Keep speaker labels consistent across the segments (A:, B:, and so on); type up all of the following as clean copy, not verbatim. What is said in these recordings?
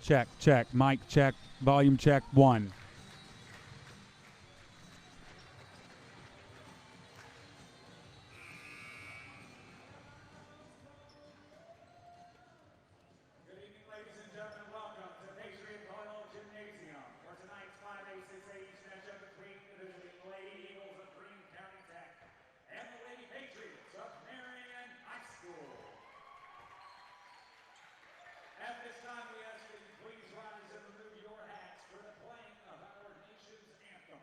A: Check, check. Mic check. Volume check. 1.
B: Good evening, ladies and gentlemen. Welcome to Patriot Volleyball Gymnasium for tonight's 5A6A East matchup between the visiting Lady Eagles of Greene County Tech and the Lady Patriots of Marion High School. At this time, we ask that you please rise and remove your hats for the playing of our nation's anthem.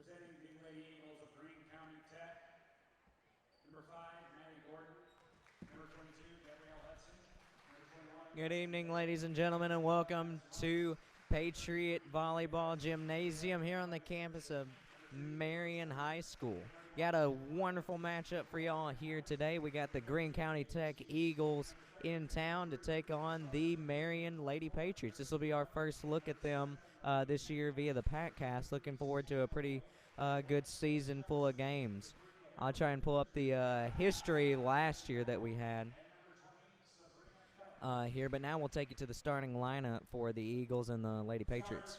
B: Presenting the Lady Eagles of Greene County Tech, number 5, Marion, number 22, Gabrielle Hudson, number 21.
C: Good evening, ladies and gentlemen, and welcome to Patriot Volleyball Gymnasium here on the campus of Marion High School. Got a wonderful matchup for y'all here today. We got the Greene County Tech Eagles in town to take on the Marion Lady Patriots. This will be our first look at them this year via the PACcast. Looking forward to a pretty good season full of games. I'll try and pull up the history last year that we had here, but now we'll take you to the starting lineup for the Eagles and the Lady Patriots.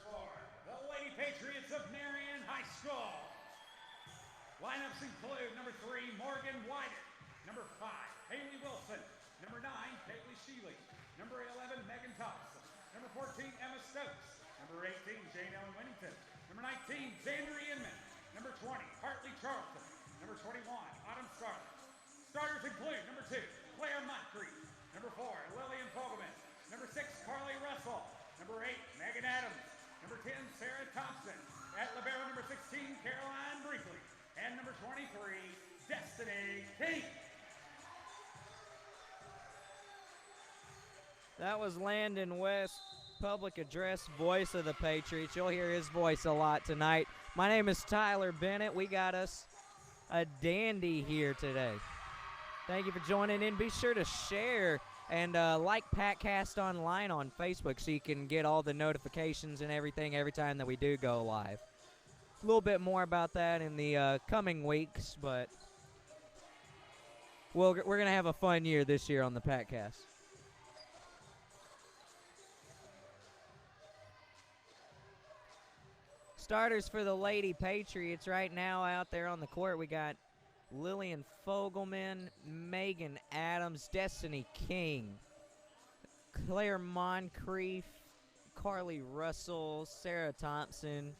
B: The Lady Patriots of Marion High School. Lineups include number 3, Morgan Wyder, number 5, Haley Wilson, number 9, Kaylee Shealy, number 11, Megan Thompson, number 14, Emma Stokes, number 18, Jane Ellen Winnington, number 19, Zandri Inman, number 20, Hartley Charlton, number 21, Autumn Scarlett. Starters include number 2, Claire Moncrief, number 4, Lillian Fogelman, number 6, Carly Russell, number 8, Megan Adams, number 10, Sarah Thompson, at libero number 16, Caroline Brinkley, and number 23, Destiny King.
C: That was Landon West, public address voice of the Patriots. You'll hear his voice a lot tonight. My name is Tyler Bennett. We got us a dandy here today. Thank you for joining in. Be sure to share and like PACcast Online on Facebook so you can get all the notifications and everything every time that we do go live. A little bit more about that in the coming weeks, but we're going to have a fun year this year on the PACcast. Starters for the Lady Patriots right now out there on the court. We got Lillian Fogelman, Megan Adams, Destiny King, Claire Moncrief, Carly Russell, Sarah Thompson,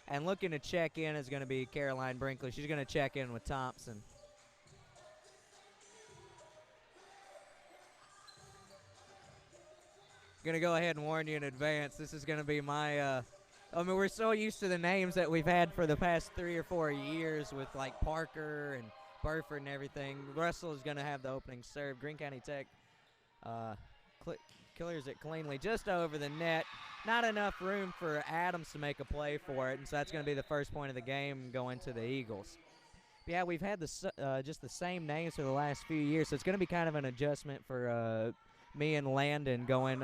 C: and looking to check in is going to be Caroline Brinkley. She's going to check in with Thompson. Going to go ahead and warn you in advance. This is going to be my I mean, we're so used to the names that we've had for the past 3 or 4 years with, like, Parker and Burford and everything. Russell is going to have the opening serve. Greene County Tech clears it cleanly just over the net. Not enough room for Adams to make a play for it, and so that's going to be the first point of the game going to the Eagles. But yeah, we've had just the same names for the last few years, so it's going to be kind of an adjustment for me and Landon going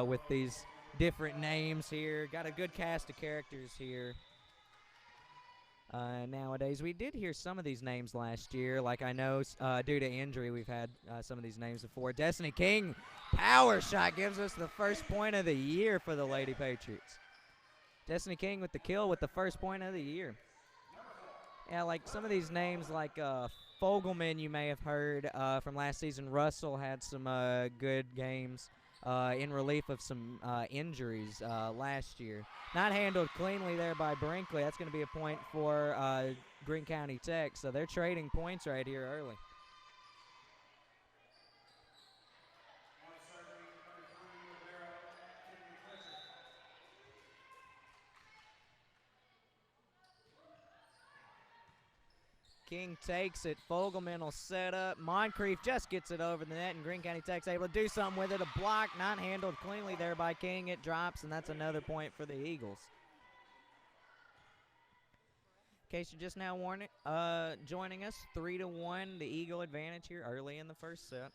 C: with these different names here. Got a good cast of characters here. nowadays. We did hear some of these names last year. Like I know due to injury, we've had some of these names before. Destiny King, power shot, gives us the first point of the year for the Lady Patriots. Destiny King with the kill with the first point of the year. Yeah, like some of these names like Fogelman you may have heard from last season. Russell had some good games in relief of some injuries last year. Not handled cleanly there by Brinkley. That's going to be a point for Greene County Tech. So they're trading points right here early. King takes it. Fogelman will set up. Moncrief just gets it over the net, and Greene County Tech's able to do something with it. A block not handled cleanly there by King. It drops, and that's another point for the Eagles. In case you're just now joining us, 3-1, the Eagle advantage here early in the first set.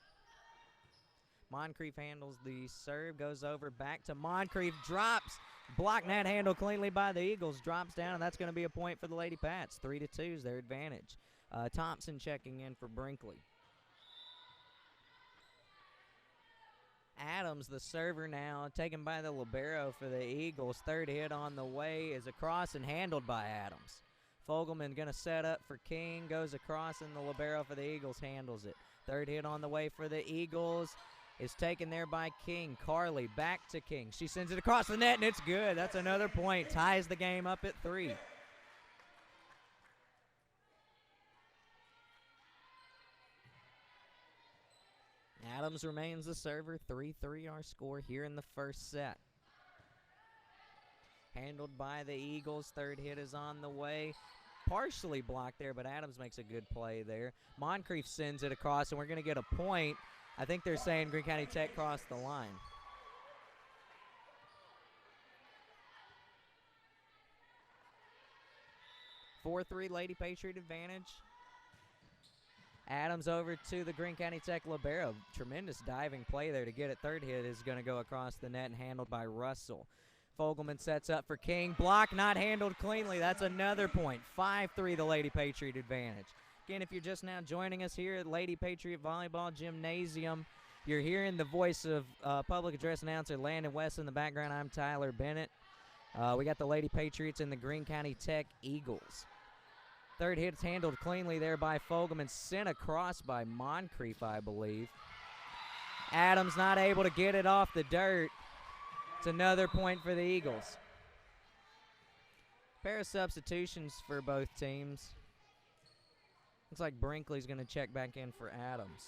C: Moncrief handles the serve, goes over back to Moncrief, drops. Block net handled cleanly by the Eagles, drops down, and that's going to be a point for the Lady Pats. 3-2 is their advantage. Thompson checking in for Brinkley. Adams, the server now, taken by the libero for the Eagles. Third hit on the way is across and handled by Adams. Fogelman going to set up for King, goes across, and the libero for the Eagles handles it. Third hit on the way for the Eagles is taken there by King. Carly back to King. She sends it across the net, and it's good. That's another point. Ties the game up at 3. Adams remains the server. 3-3 our score here in the first set. Handled by the Eagles. Third hit is on the way. Partially blocked there, but Adams makes a good play there. Moncrief sends it across, and we're going to get a point. I think they're saying Greene County Tech crossed the line. Four 4-3 Lady Patriot advantage. Adams over to the Greene County Tech libero. Tremendous diving play there to get it. Third hit is going to go across the net and handled by Russell. Fogelman sets up for King. Block not handled cleanly. That's another point. 5-3 the Lady Patriot advantage. Again, if you're just now joining us here at Lady Patriot Volleyball Gymnasium, you're hearing the voice of public address announcer Landon West in the background. I'm Tyler Bennett. We got the Lady Patriots and the Greene County Tech Eagles. Third hit's handled cleanly there by Fogelman. Sent across by Moncrief, I believe. Adams not able to get it off the dirt. It's another point for the Eagles. Pair of substitutions for both teams. Looks like Brinkley's going to check back in for Adams.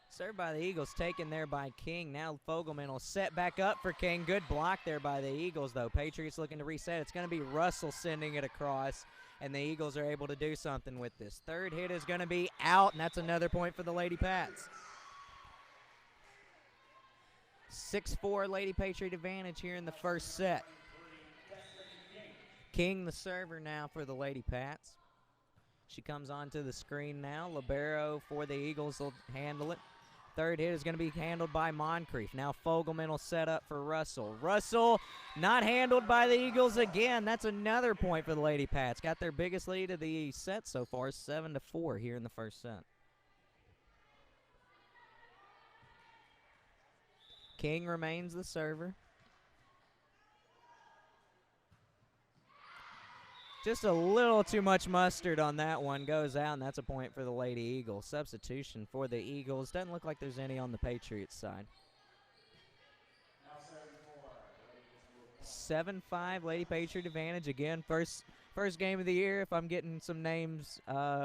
C: Served by the Eagles, taken there by King. Now Fogelman will set back up for King. Good block there by the Eagles, though. Patriots looking to reset. It's going to be Russell sending it across, and the Eagles are able to do something with this. Third hit is going to be out, and that's another point for the Lady Pats. 6-4 Lady Patriot advantage here in the first set. King, the server now for the Lady Pats. She comes onto the screen now. Libero for the Eagles will handle it. Third hit is going to be handled by Moncrief. Now Fogelman will set up for Russell. Russell not handled by the Eagles again. That's another point for the Lady Pats. Got their biggest lead of the set so far, 7-4 here in the first set. King remains the server. Just a little too much mustard on that one. Goes out, and that's a point for the Lady Eagles. Substitution for the Eagles. Doesn't look like there's any on the Patriots side. 7-5 Lady Patriot advantage. Again, first game of the year. If I'm getting some names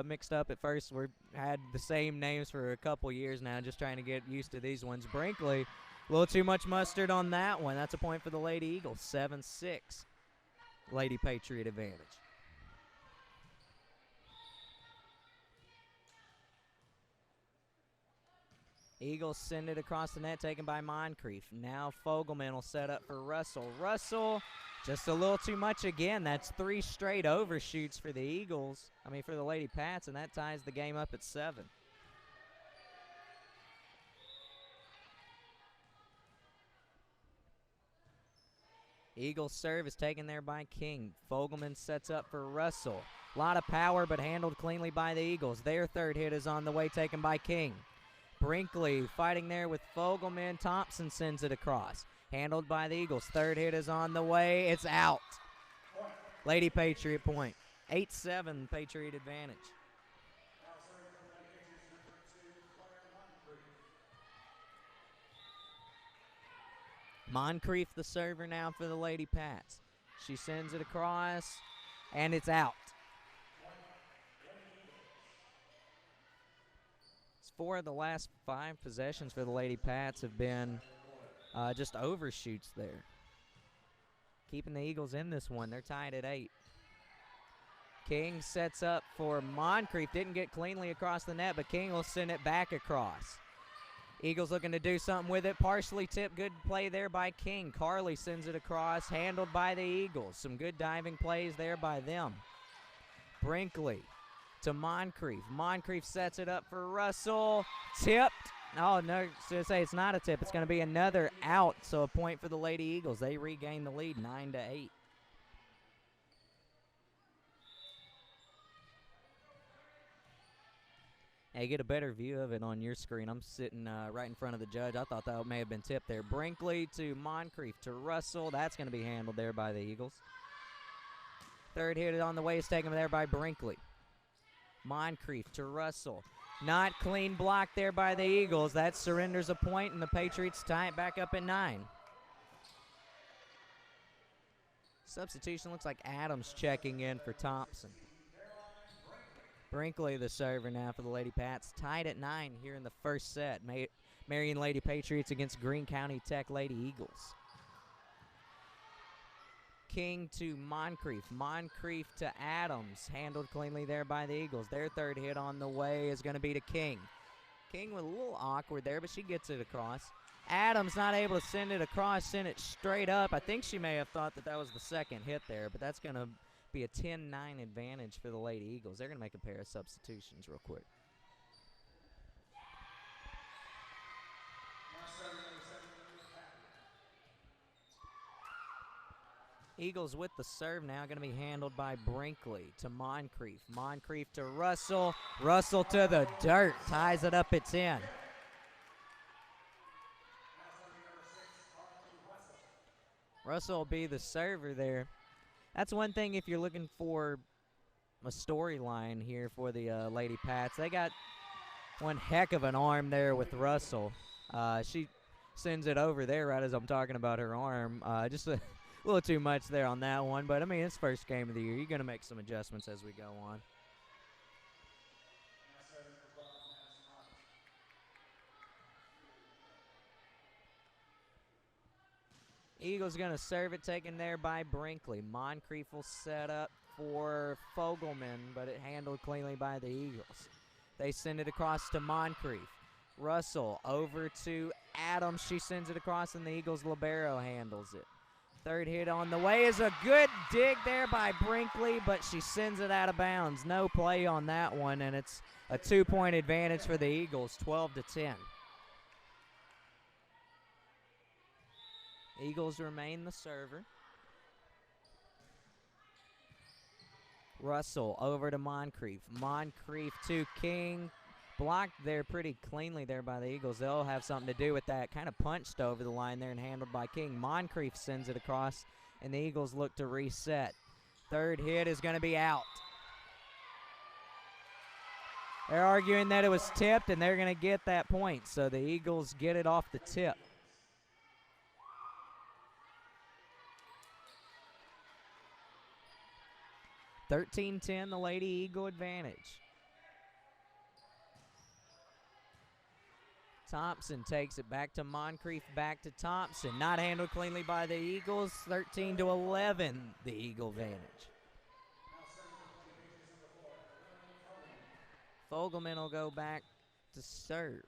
C: mixed up at first, we've had the same names for a couple years now. Just trying to get used to these ones. Brinkley, a little too much mustard on that one. That's a point for the Lady Eagles. 7-6 Lady Patriot advantage. Eagles send it across the net, taken by Moncrief. Now Fogelman will set up for Russell. Russell, just a little too much again. That's 3 straight overshoots for the Eagles. For the Lady Pats, and that ties the game up at 7. Eagles serve is taken there by King. Fogelman sets up for Russell. A lot of power, but handled cleanly by the Eagles. Their third hit is on the way, taken by King. Brinkley fighting there with Fogelman. Thompson sends it across. Handled by the Eagles. Third hit is on the way. It's out. Lady Patriot point. 8-7 Patriot advantage. Moncrief the server now for the Lady Pats. She sends it across, and it's out. Four of the last 5 possessions for the Lady Pats have been just overshoots there. Keeping the Eagles in this one. They're tied at 8. King sets up for Moncrief. Didn't get cleanly across the net, but King will send it back across. Eagles looking to do something with it. Partially tipped. Good play there by King. Carly sends it across. Handled by the Eagles. Some good diving plays there by them. Brinkley to Moncrief. Moncrief sets it up for Russell. Tipped. Oh, no, I was going to say it's not a tip. It's going to be another out, so a point for the Lady Eagles. They regain the lead, 9-8. Hey, get a better view of it on your screen. I'm sitting right in front of the judge. I thought that may have been tipped there. Brinkley to Moncrief to Russell. That's going to be handled there by the Eagles. Third hit on the way is taken there by Brinkley. Moncrief to Russell. Not clean block there by the Eagles. That surrenders a point, and the Patriots tie it back up at 9. Substitution looks like Adams checking in for Thompson. Brinkley the server now for the Lady Pats. Tied at 9 here in the first set. Marion Lady Patriots against Greene County Tech Lady Eagles. King to Moncrief. Moncrief to Adams. Handled cleanly there by the Eagles. Their third hit on the way is going to be to King. King with a little awkward there, but she gets it across. Adams not able to send it across, send it straight up. I think she may have thought that was the second hit there, but that's going to be a 10-9 advantage for the Lady Eagles. They're going to make a pair of substitutions real quick. Eagles with the serve now, going to be handled by Brinkley to Moncrief. Moncrief to Russell. Russell to the dirt. Ties it up at 10. Russell will be the server there. That's one thing if you're looking for a storyline here for the Lady Pats. They got one heck of an arm there with Russell. She sends it over there right as I'm talking about her arm. Just a little too much there on that one. But, I mean, it's first game of the year. You're going to make some adjustments as we go on. Eagles going to serve it, taken there by Brinkley. Moncrief will set up for Fogelman, but it handled cleanly by the Eagles. They send it across to Moncrief. Russell over to Adams. She sends it across, and the Eagles' libero handles it. Third hit on the way is a good dig there by Brinkley, but she sends it out of bounds. No play on that one, and it's a 2-point advantage for the Eagles, 12-10. Eagles remain the server. Russell over to Moncrief. Moncrief to King. Blocked there pretty cleanly there by the Eagles. They'll have something to do with that. Kind of punched over the line there and handled by King. Moncrief sends it across, and the Eagles look to reset. Third hit is going to be out. They're arguing that it was tipped, and they're going to get that point. So the Eagles get it off the tip. 13-10, the Lady Eagle advantage. Thompson takes it back to Moncrief, back to Thompson. Not handled cleanly by the Eagles. 13-11, the Eagle advantage. Fogelman will go back to serve.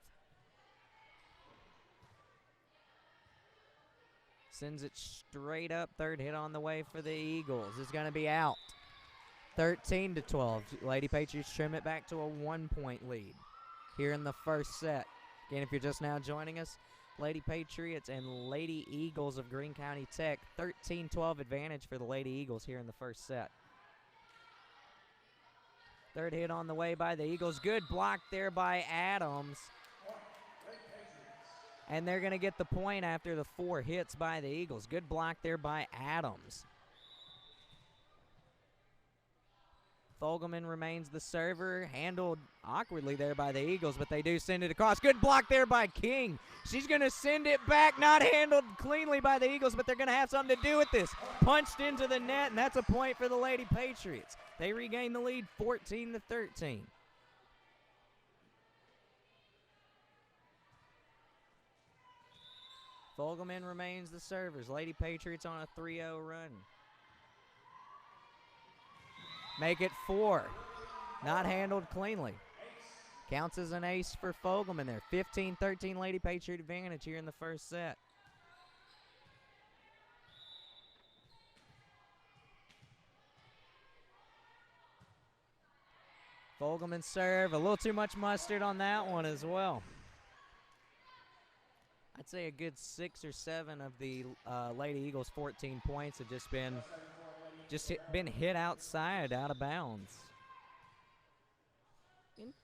C: Sends it straight up. Third hit on the way for the Eagles is going to be out. 13-12. Lady Patriots trim it back to a 1-point lead here in the first set. Again, if you're just now joining us, Lady Patriots and Lady Eagles of Greene County Tech. 13-12 advantage for the Lady Eagles here in the first set. Third hit on the way by the Eagles. Good block there by Adams. And they're going to get the point after the 4 hits by the Eagles. Good block there by Adams. Fogelman remains the server. Handled awkwardly there by the Eagles, but they do send it across. Good block there by King. She's going to send it back. Not handled cleanly by the Eagles, but they're going to have something to do with this. Punched into the net, and that's a point for the Lady Patriots. They regain the lead 14-13. Fogelman remains the servers. Lady Patriots on a 3-0 run. Make it 4. Not handled cleanly. Counts as an ace for Fogelman there. 15-13 Lady Patriot advantage here in the first set. Fogelman serve. A little too much mustard on that one as well. I'd say a good 6 or 7 of the Lady Eagles' 14 points have just been hit outside, out of bounds.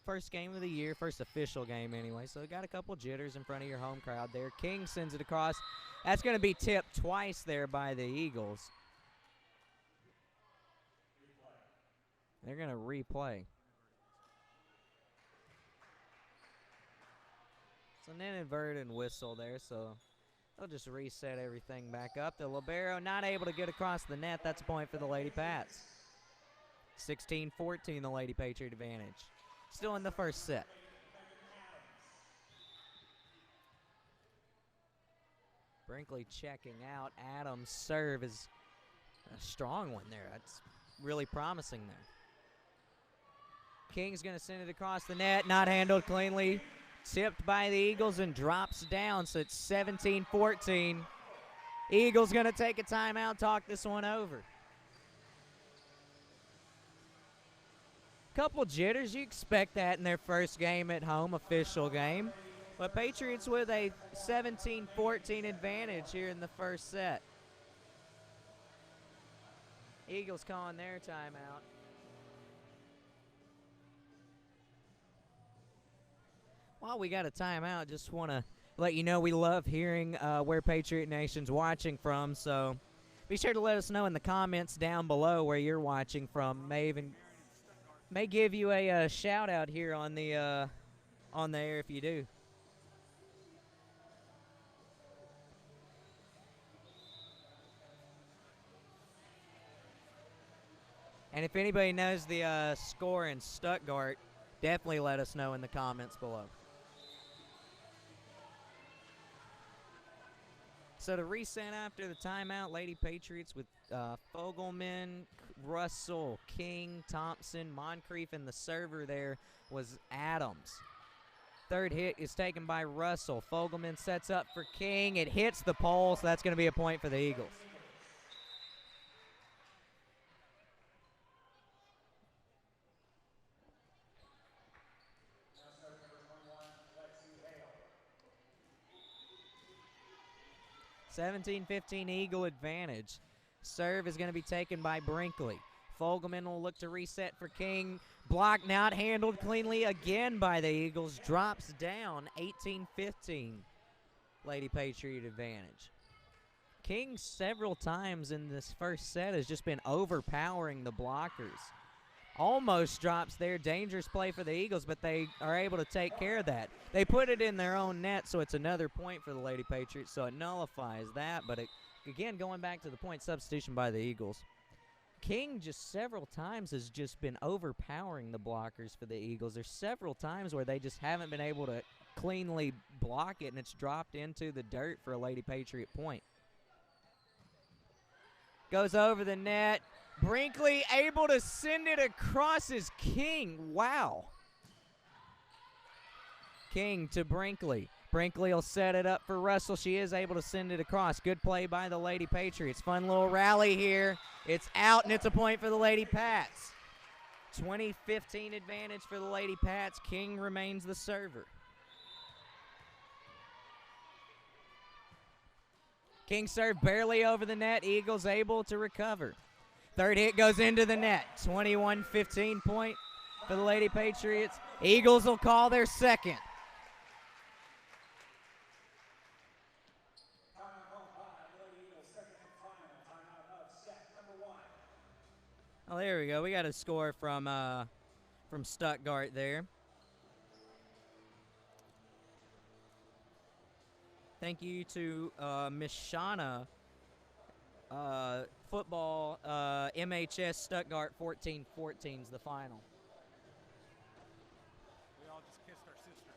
C: First game of the year, first official game anyway, so got a couple jitters in front of your home crowd there. King sends it across. That's going to be tipped twice there by the Eagles. They're going to replay. It's an inadvertent whistle there, so they'll just reset everything back up. The libero not able to get across the net. That's a point for the Lady Pats. 16-14, the Lady Patriot advantage. Still in the first set. Brinkley checking out. Adams' serve is a strong one there. That's really promising there. King's going to send it across the net. Not handled cleanly. Tipped by the Eagles and drops down, so it's 17-14. Eagles going to take a timeout, talk this one over. Couple jitters, you expect that in their first game at home, official game. But Patriots with a 17-14 advantage here in the first set. Eagles calling their timeout. While we got a timeout, just want to let you know we love hearing where Patriot Nation's watching from. So be sure to let us know in the comments down below where you're watching from. May give you a shout out here on the air if you do. And if anybody knows the score in Stuttgart, definitely let us know in the comments below. So to reset after the timeout, Lady Patriots with Fogelman, Russell, King, Thompson, Moncrief, and the server there was Adams. Third hit is taken by Russell. Fogelman sets up for King. It hits the pole, so that's going to be a point for the Eagles. (17-15) Eagle advantage. Serve is going to be taken by Brinkley. Fogelman will look to reset for King. Block not handled cleanly again by the Eagles. Drops down 18-15. Lady Patriot advantage. King several times in this first set has just been overpowering the blockers. Almost drops there. Dangerous play for the Eagles, but they are able to take care of that. They put it in their own net, so it's another point for the Lady Patriots, so it nullifies that. But again, going back to the point substitution by the Eagles, King just several times has just been overpowering the blockers for the Eagles. There's several times where they just haven't been able to cleanly block it, and it's dropped into the dirt for a Lady Patriot point. Goes over the net. Brinkley able to send it across his King. Wow. King to Brinkley. Brinkley will set it up for Russell. She is able to send it across. Good play by the Lady Patriots. Fun little rally here. It's out, and it's a point for the Lady Pats. 20-15 advantage for the Lady Pats. King remains the server. King serve barely over the net. Eagles able to recover. Third hit goes into the net. 21-15 point for the Lady Patriots. Eagles will call their second. Oh, there we go. We got a score from Stuttgart there. Thank you to Miss Shauna. Football, MHS Stuttgart 14-14 is the final.
B: We all just kissed our sister.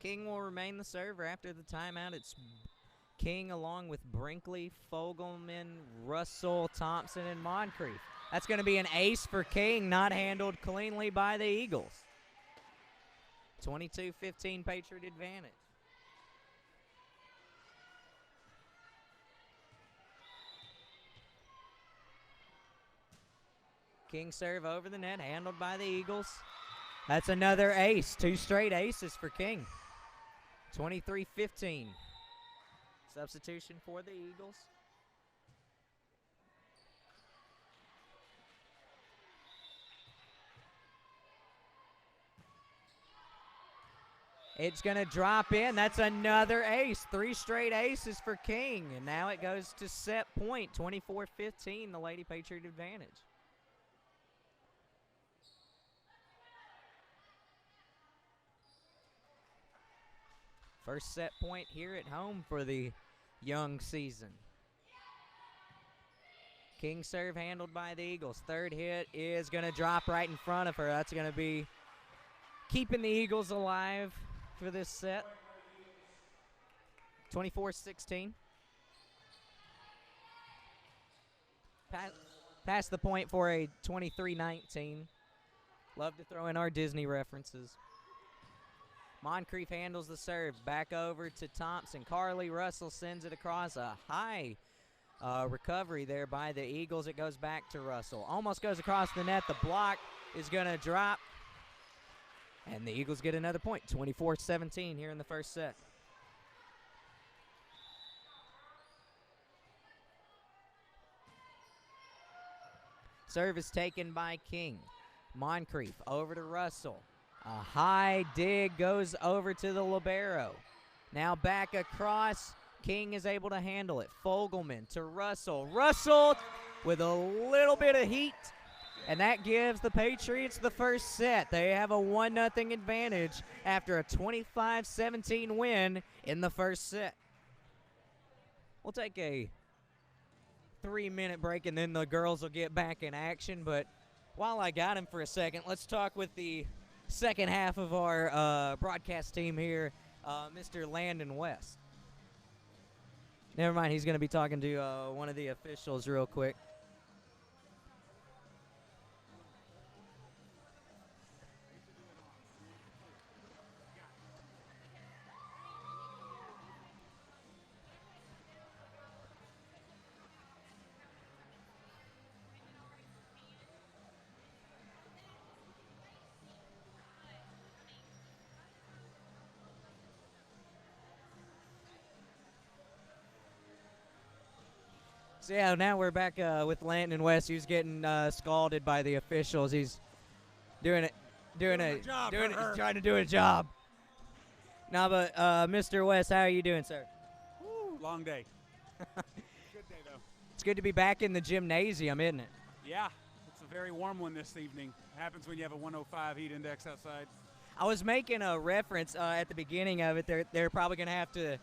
C: King will remain the server after the timeout. It's King along with Brinkley, Fogelman, Russell, Thompson, and Moncrief. That's going to be an ace for King, not handled cleanly by the Eagles. 22-15 Patriot advantage. King serve over the net, handled by the Eagles. That's another ace. 2 straight aces for King. 23-15. Substitution for the Eagles. It's going to drop in. That's another ace. 3 straight aces for King. And now it goes to set point. 24-15, the Lady Patriot advantage. First set point here at home for the young season. King serve handled by the Eagles. Third hit is going to drop right in front of her. That's going to be keeping the Eagles alive for this set. 24-16. Pass the point for a 23-19. Love to throw in our Disney references. Moncrief handles the serve. Back over to Thompson. Carly Russell sends it across. A high recovery there by the Eagles. It goes back to Russell. Almost goes across the net. The block is going to drop. And the Eagles get another point. 24-17 here in the first set. Serve is taken by King. Moncrief over to Russell. A high dig goes over to the libero. Now back across. King is able to handle it. Fogelman to Russell. Russell with a little bit of heat. And that gives the Patriots the first set. They have a 1-0 advantage after a 25-17 win in the first set. We'll take a 3-minute break and then the girls will get back in action. But while I got him for a second, let's talk with the second half of our broadcast team here, Mr. Landon West. Never mind, he's going to be talking to one of the officials real quick. So yeah, now we're back with Landon West. He's getting scalded by the officials. He's he's trying to do a job. No, but Mr. West, how are you doing, sir?
A: Woo, long day. Good day, though.
C: It's good to be back in the gymnasium, isn't it?
A: Yeah, it's a very warm one this evening. Happens when you have a 105 heat index outside.
C: I was making a reference at the beginning of it. They're probably going to have to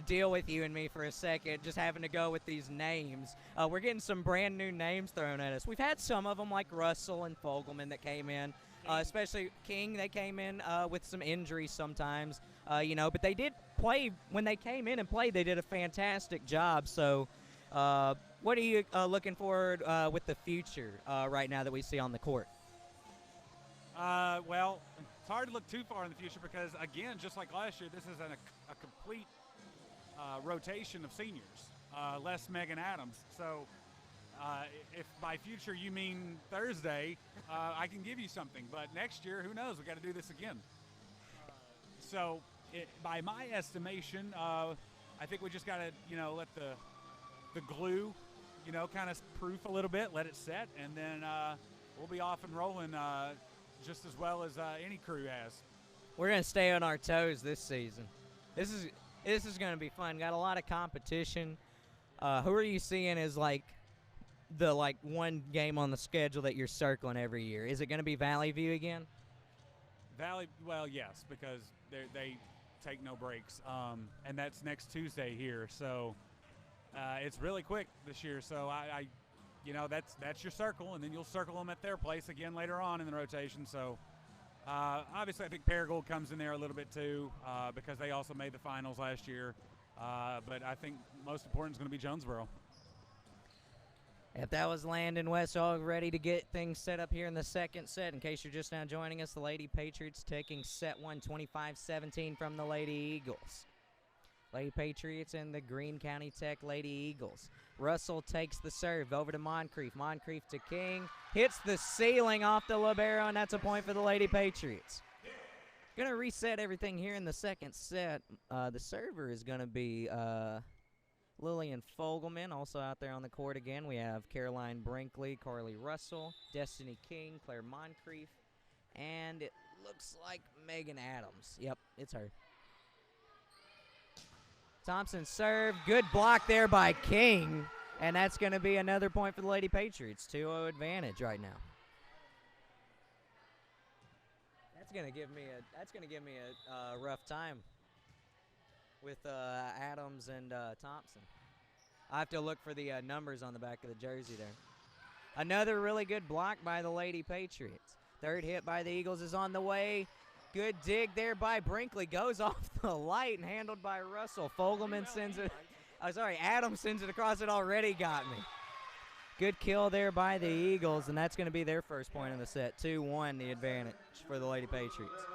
C: deal with you and me for a second, just having to go with these names. We're getting some brand new names thrown at us. We've had some of them like Russell and Fogelman that came in, especially King. They came in with some injuries sometimes, but they did play. When they came in and played, they did a fantastic job. So what are you looking forward with the future right now that we see on the court?
A: Well, it's hard to look too far in the future because, again, just like last year, this is a complete rotation of seniors, less Megan Adams. So if by future you mean Thursday, I can give you something. But next year, who knows? We got to do this again. So by my estimation, I think we just got to, let the glue, kind of proof a little bit, let it set, and then we'll be off and rolling just as well as any crew has.
C: We're going to stay on our toes this season. This is going to be fun. Got a lot of competition. Who are you seeing as the one game on the schedule that you're circling every year? Is it going to be Valley View again?
A: Well, yes, because they take no breaks, and that's next Tuesday here. So it's really quick this year. So I that's your circle, and then you'll circle them at their place again later on in the rotation. So obviously, I think Paragould comes in there a little bit too because they also made the finals last year. But I think most important is going to be Jonesboro.
C: If that was Landon West, all ready to get things set up here in the second set. In case you're just now joining us, the Lady Patriots taking set one, 25-17 from the Lady Eagles. Lady Patriots and the Greene County Tech Lady Eagles. Russell takes the serve over to Moncrief. Moncrief to King. Hits the ceiling off the libero, and that's a point for the Lady Patriots. Going to reset everything here in the second set. The server is going to be Lillian Fogelman, also out there on the court again. We have Caroline Brinkley, Carly Russell, Destiny King, Claire Moncrief, and it looks like Megan Adams. Yep, it's her. Thompson serve. Good block there by King, and that's going to be another point for the Lady Patriots. 2-0 advantage right now. That's going to give me a rough time with Adams and Thompson. I have to look for the numbers on the back of the jersey there. Another really good block by the Lady Patriots. Third hit by the Eagles is on the way. Good dig there by Brinkley. Goes off the light and handled by Russell. Fogelman sends it. Adams sends it across. It already got me. Good kill there by the Eagles, and that's going to be their first point in the set. 2-1 the advantage for the Lady Patriots.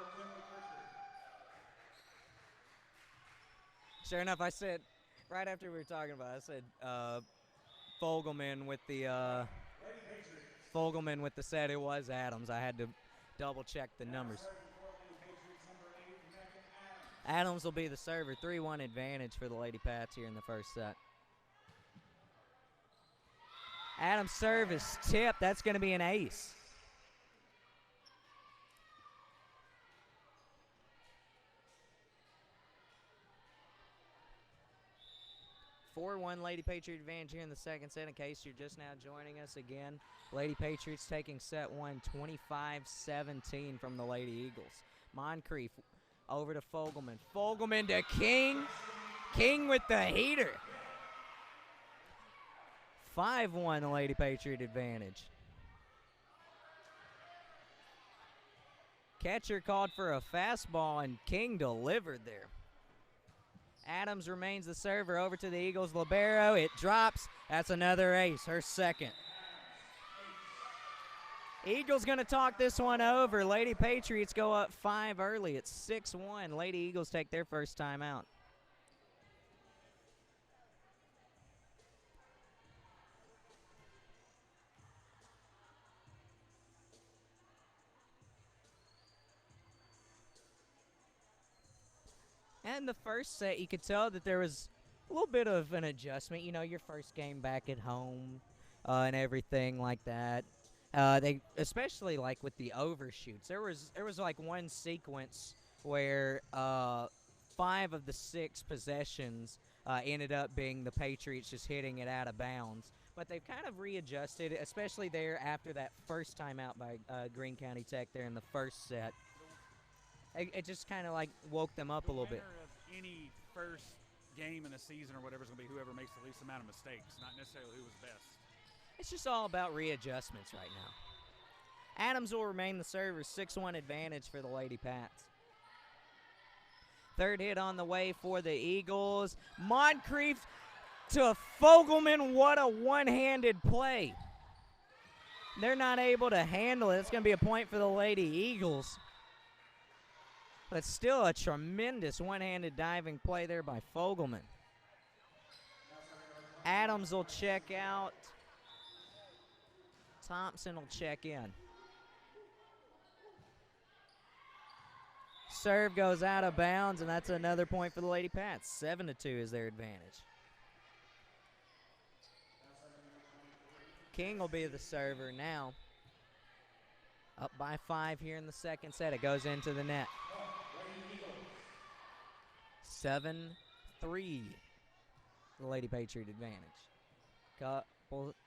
C: Sure enough, I said, right after we were talking about it, I said Fogelman with the set. It was Adams. I had to double check the numbers. Adams will be the server. 3-1 advantage for the Lady Pats here in the first set. Adams' serve is tipped. That's going to be an ace. Lady Patriot advantage here in the second set. In case you're just now joining us again, Lady Patriots taking set one, 25-17 from the Lady Eagles. Moncrief over to Fogelman. Fogelman to King. King with the heater. 5-1 the Lady Patriot advantage. Catcher called for a fastball, and King delivered there. Adams remains the server. Over to the Eagles libero. It drops. That's another ace, her second. Eagles going to talk this one over. Lady Patriots go up 5 early. It's 6-1. Lady Eagles take their first time out. And the first set, you could tell that there was a little bit of an adjustment. You know, your first game back at home and everything like that. They, especially like with the overshoots, there was like one sequence where 5 of the 6 possessions ended up being the Patriots just hitting it out of bounds. But they've kind of readjusted, especially there after that first time out by Greene County Tech there in the first set. It just kind of like woke them up a little bit.
A: The winner of any first game in a season or whatever is going to be whoever makes the least amount of mistakes, not necessarily who was best.
C: It's just all about readjustments right now. Adams will remain the server. 6-1 advantage for the Lady Pats. Third hit on the way for the Eagles. Moncrief to Fogelman. What a one-handed play. They're not able to handle it. It's going to be a point for the Lady Eagles. But it's still a tremendous one-handed diving play there by Fogelman. Adams will check out. Thompson will check in. Serve goes out of bounds, and that's another point for the Lady Pats. 7-2 is their advantage. King will be the server now. Up by 5 here in the second set. It goes into the net. 7-3. The Lady Patriot advantage.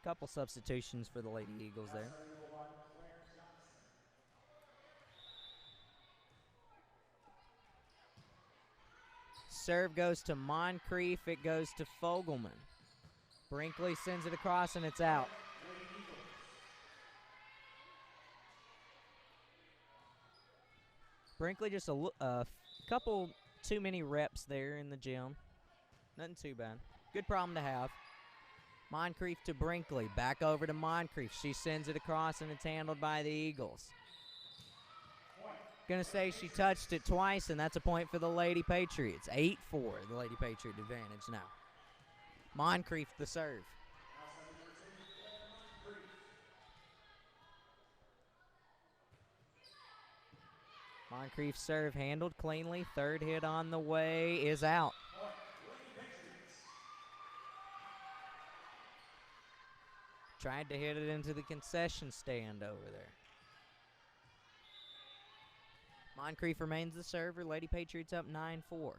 C: Couple substitutions for the Lady Eagles there. Serve goes to Moncrief. It goes to Fogelman. Brinkley sends it across, and it's out. Brinkley just a couple too many reps there in the gym. Nothing too bad. Good problem to have. Moncrief to Brinkley. Back over to Moncrief. She sends it across, and it's handled by the Eagles. Gonna say she touched it twice, and that's a point for the Lady Patriots. 8-4, the Lady Patriot advantage now. Moncrief the serve. Moncrief serve handled cleanly. Third hit on the way is out. Tried to hit it into the concession stand over there. Moncrief remains the server. Lady Patriots up 9-4.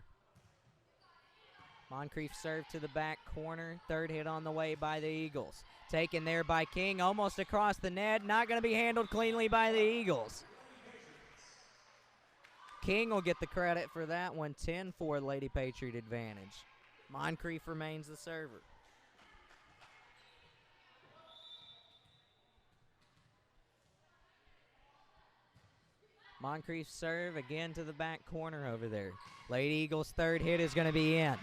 C: Moncrief serve to the back corner. Third hit on the way by the Eagles. Taken there by King, almost across the net. Not going to be handled cleanly by the Eagles. King will get the credit for that one. 10-4 Lady Patriot advantage. Moncrief remains the server. Moncrief serve again to the back corner over there. Lady Eagles' third hit is going to be in.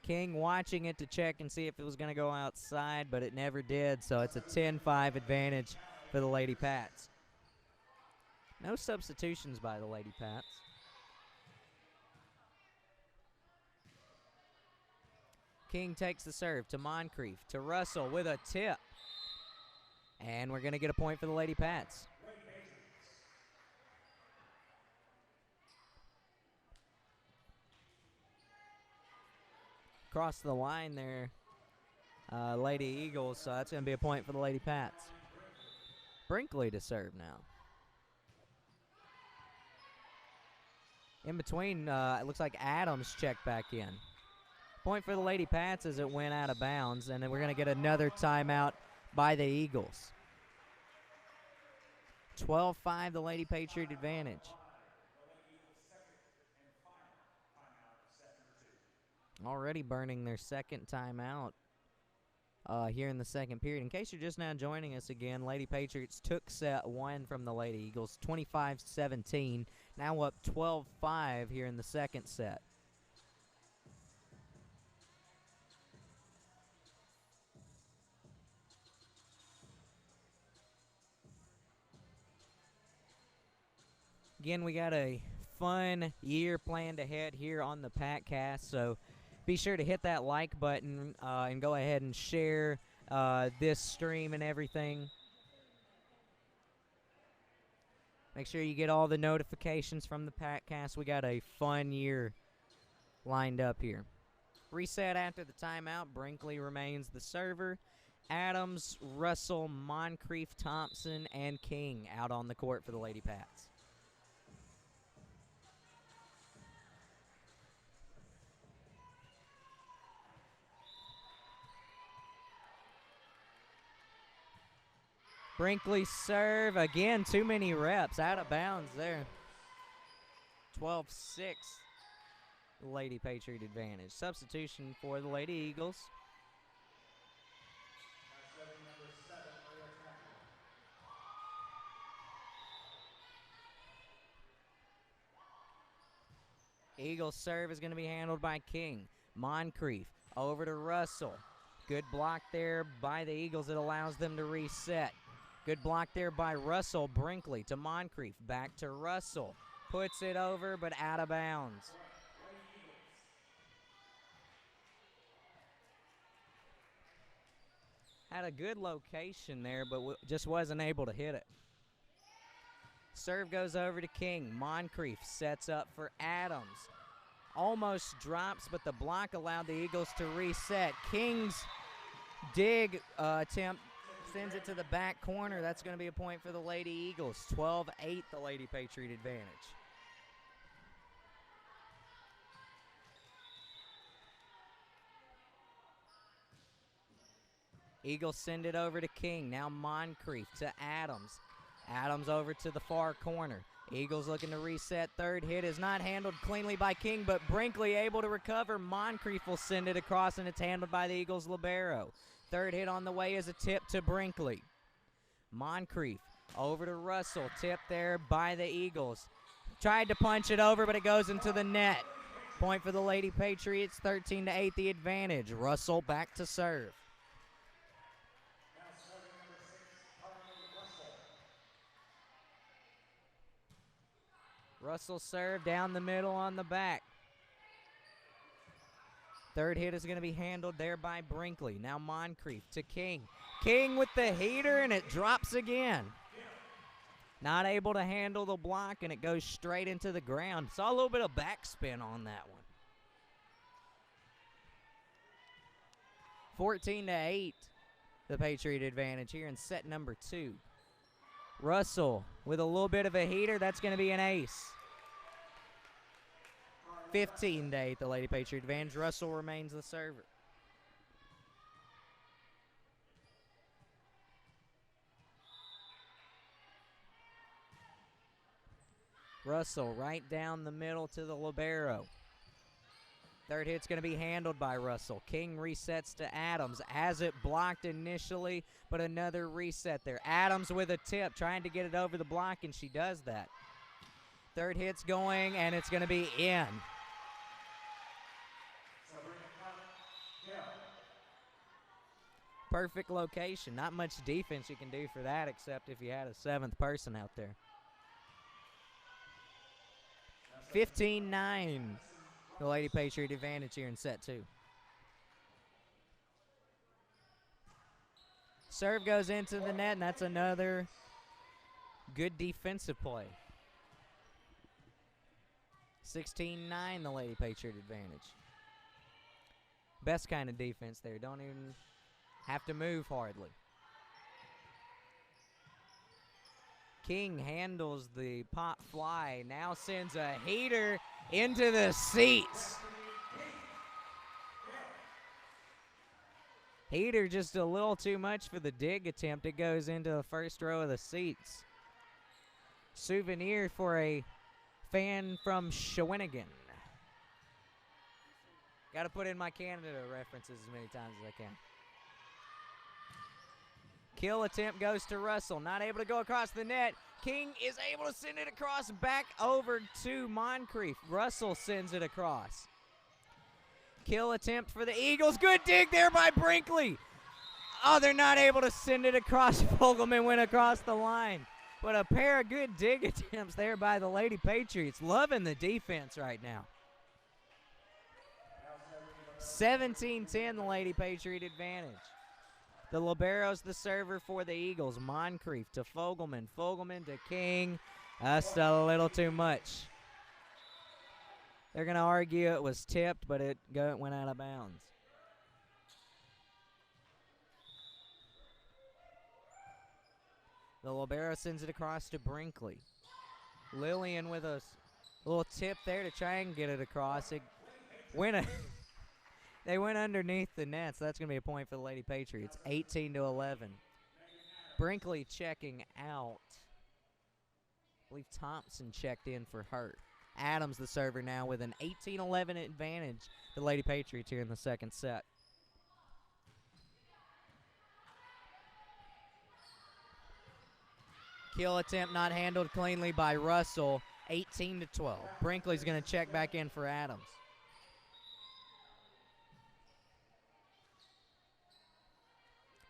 C: King watching it to check and see if it was going to go outside, but it never did, so it's a 10-5 advantage for the Lady Pats. No substitutions by the Lady Pats. King takes the serve to Moncrief, to Russell with a tip. And we're going to get a point for the Lady Pats. Across the line there, Lady Eagles, so that's going to be a point for the Lady Pats. Brinkley to serve now. In between, it looks like Adams checked back in. Point for the Lady Pats as it went out of bounds, and then we're going to get another timeout by the Eagles. 12-5, the Lady Patriot advantage. Already burning their second timeout here in the second period. In case you're just now joining us again, Lady Patriots took set 1 from the Lady Eagles, 25-17. Now up 12-5 here in the second set. Again, we got a fun year planned ahead here on the Patcast, so be sure to hit that like button and go ahead and share this stream and everything. Make sure you get all the notifications from the Patcast. We got a fun year lined up here. Reset after the timeout. Brinkley remains the server. Adams, Russell, Moncrief, Thompson, and King out on the court for the Lady Pats. Brinkley serve, again, too many reps, out of bounds there. 12-6, Lady Patriot advantage. Substitution for the Lady Eagles. Eagles serve is going to be handled by King. Moncrief over to Russell. Good block there by the Eagles. It allows them to reset. Good block there by Russell. Brinkley to Moncrief. Back to Russell. Puts it over, but out of bounds. Had a good location there, but just wasn't able to hit it. Serve goes over to King. Moncrief sets up for Adams. Almost drops, but the block allowed the Eagles to reset. King's dig attempt sends it to the back corner. That's going to be a point for the Lady Eagles. 12-8, the Lady Patriot advantage. Eagles send it over to King. Now Moncrief to Adams. Adams over to the far corner. Eagles looking to reset. Third hit is not handled cleanly by King, but Brinkley able to recover. Moncrief will send it across, and it's handled by the Eagles' libero. Third hit on the way is a tip to Brinkley. Moncrief over to Russell. Tip there by the Eagles. Tried to punch it over, but it goes into the net. Point for the Lady Patriots, 13-8 the advantage. Russell back to serve. Russell serve down the middle on the back. Third hit is going to be handled there by Brinkley. Now Moncrief to King. King with the heater, and it drops again. Not able to handle the block, and it goes straight into the ground. Saw a little bit of backspin on that one. 14-8, the Patriot advantage here in set number 2. Russell with a little bit of a heater. That's going to be an ace. 15-8, the Lady Patriot advantage. Russell remains the server. Russell right down the middle to the libero. Third hit's going to be handled by Russell. King resets to Adams as it blocked initially, but another reset there. Adams with a tip, trying to get it over the block, and she does that. Third hit's going, and it's going to be in. Perfect location. Not much defense you can do for that, except if you had a 7th person out there. 15-9. The Lady Patriot advantage here in set 2. Serve goes into the net, and that's another good defensive play. 16-9, the Lady Patriot advantage. Best kind of defense there. Don't even have to move hardly. King handles the pop fly, now sends a heater into the seats. Heater just a little too much for the dig attempt. It goes into the first row of the seats. Souvenir for a fan from Shawinigan. Got to put in my Canada references as many times as I can. Kill attempt goes to Russell. Not able to go across the net. King is able to send it across back over to Moncrief. Russell sends it across. Kill attempt for the Eagles. Good dig there by Brinkley. Oh, they're not able to send it across. Fogelman went across the line. But a pair of good dig attempts there by the Lady Patriots. Loving the defense right now. 17-10, the Lady Patriot advantage. The libero's the server for the Eagles. Moncrief to Fogelman. Fogelman to King. That's a little too much. They're going to argue it was tipped, but it went out of bounds. The libero sends it across to Brinkley. Lillian with a little tip there to try and get it across. It went They went underneath the net, so that's going to be a point for the Lady Patriots. 18-11. Brinkley checking out. I believe Thompson checked in for Hurt. Adams, the server, now with an 18-11 advantage. The Lady Patriots here in the second set. Kill attempt not handled cleanly by Russell. 18-12. Brinkley's going to check back in for Adams.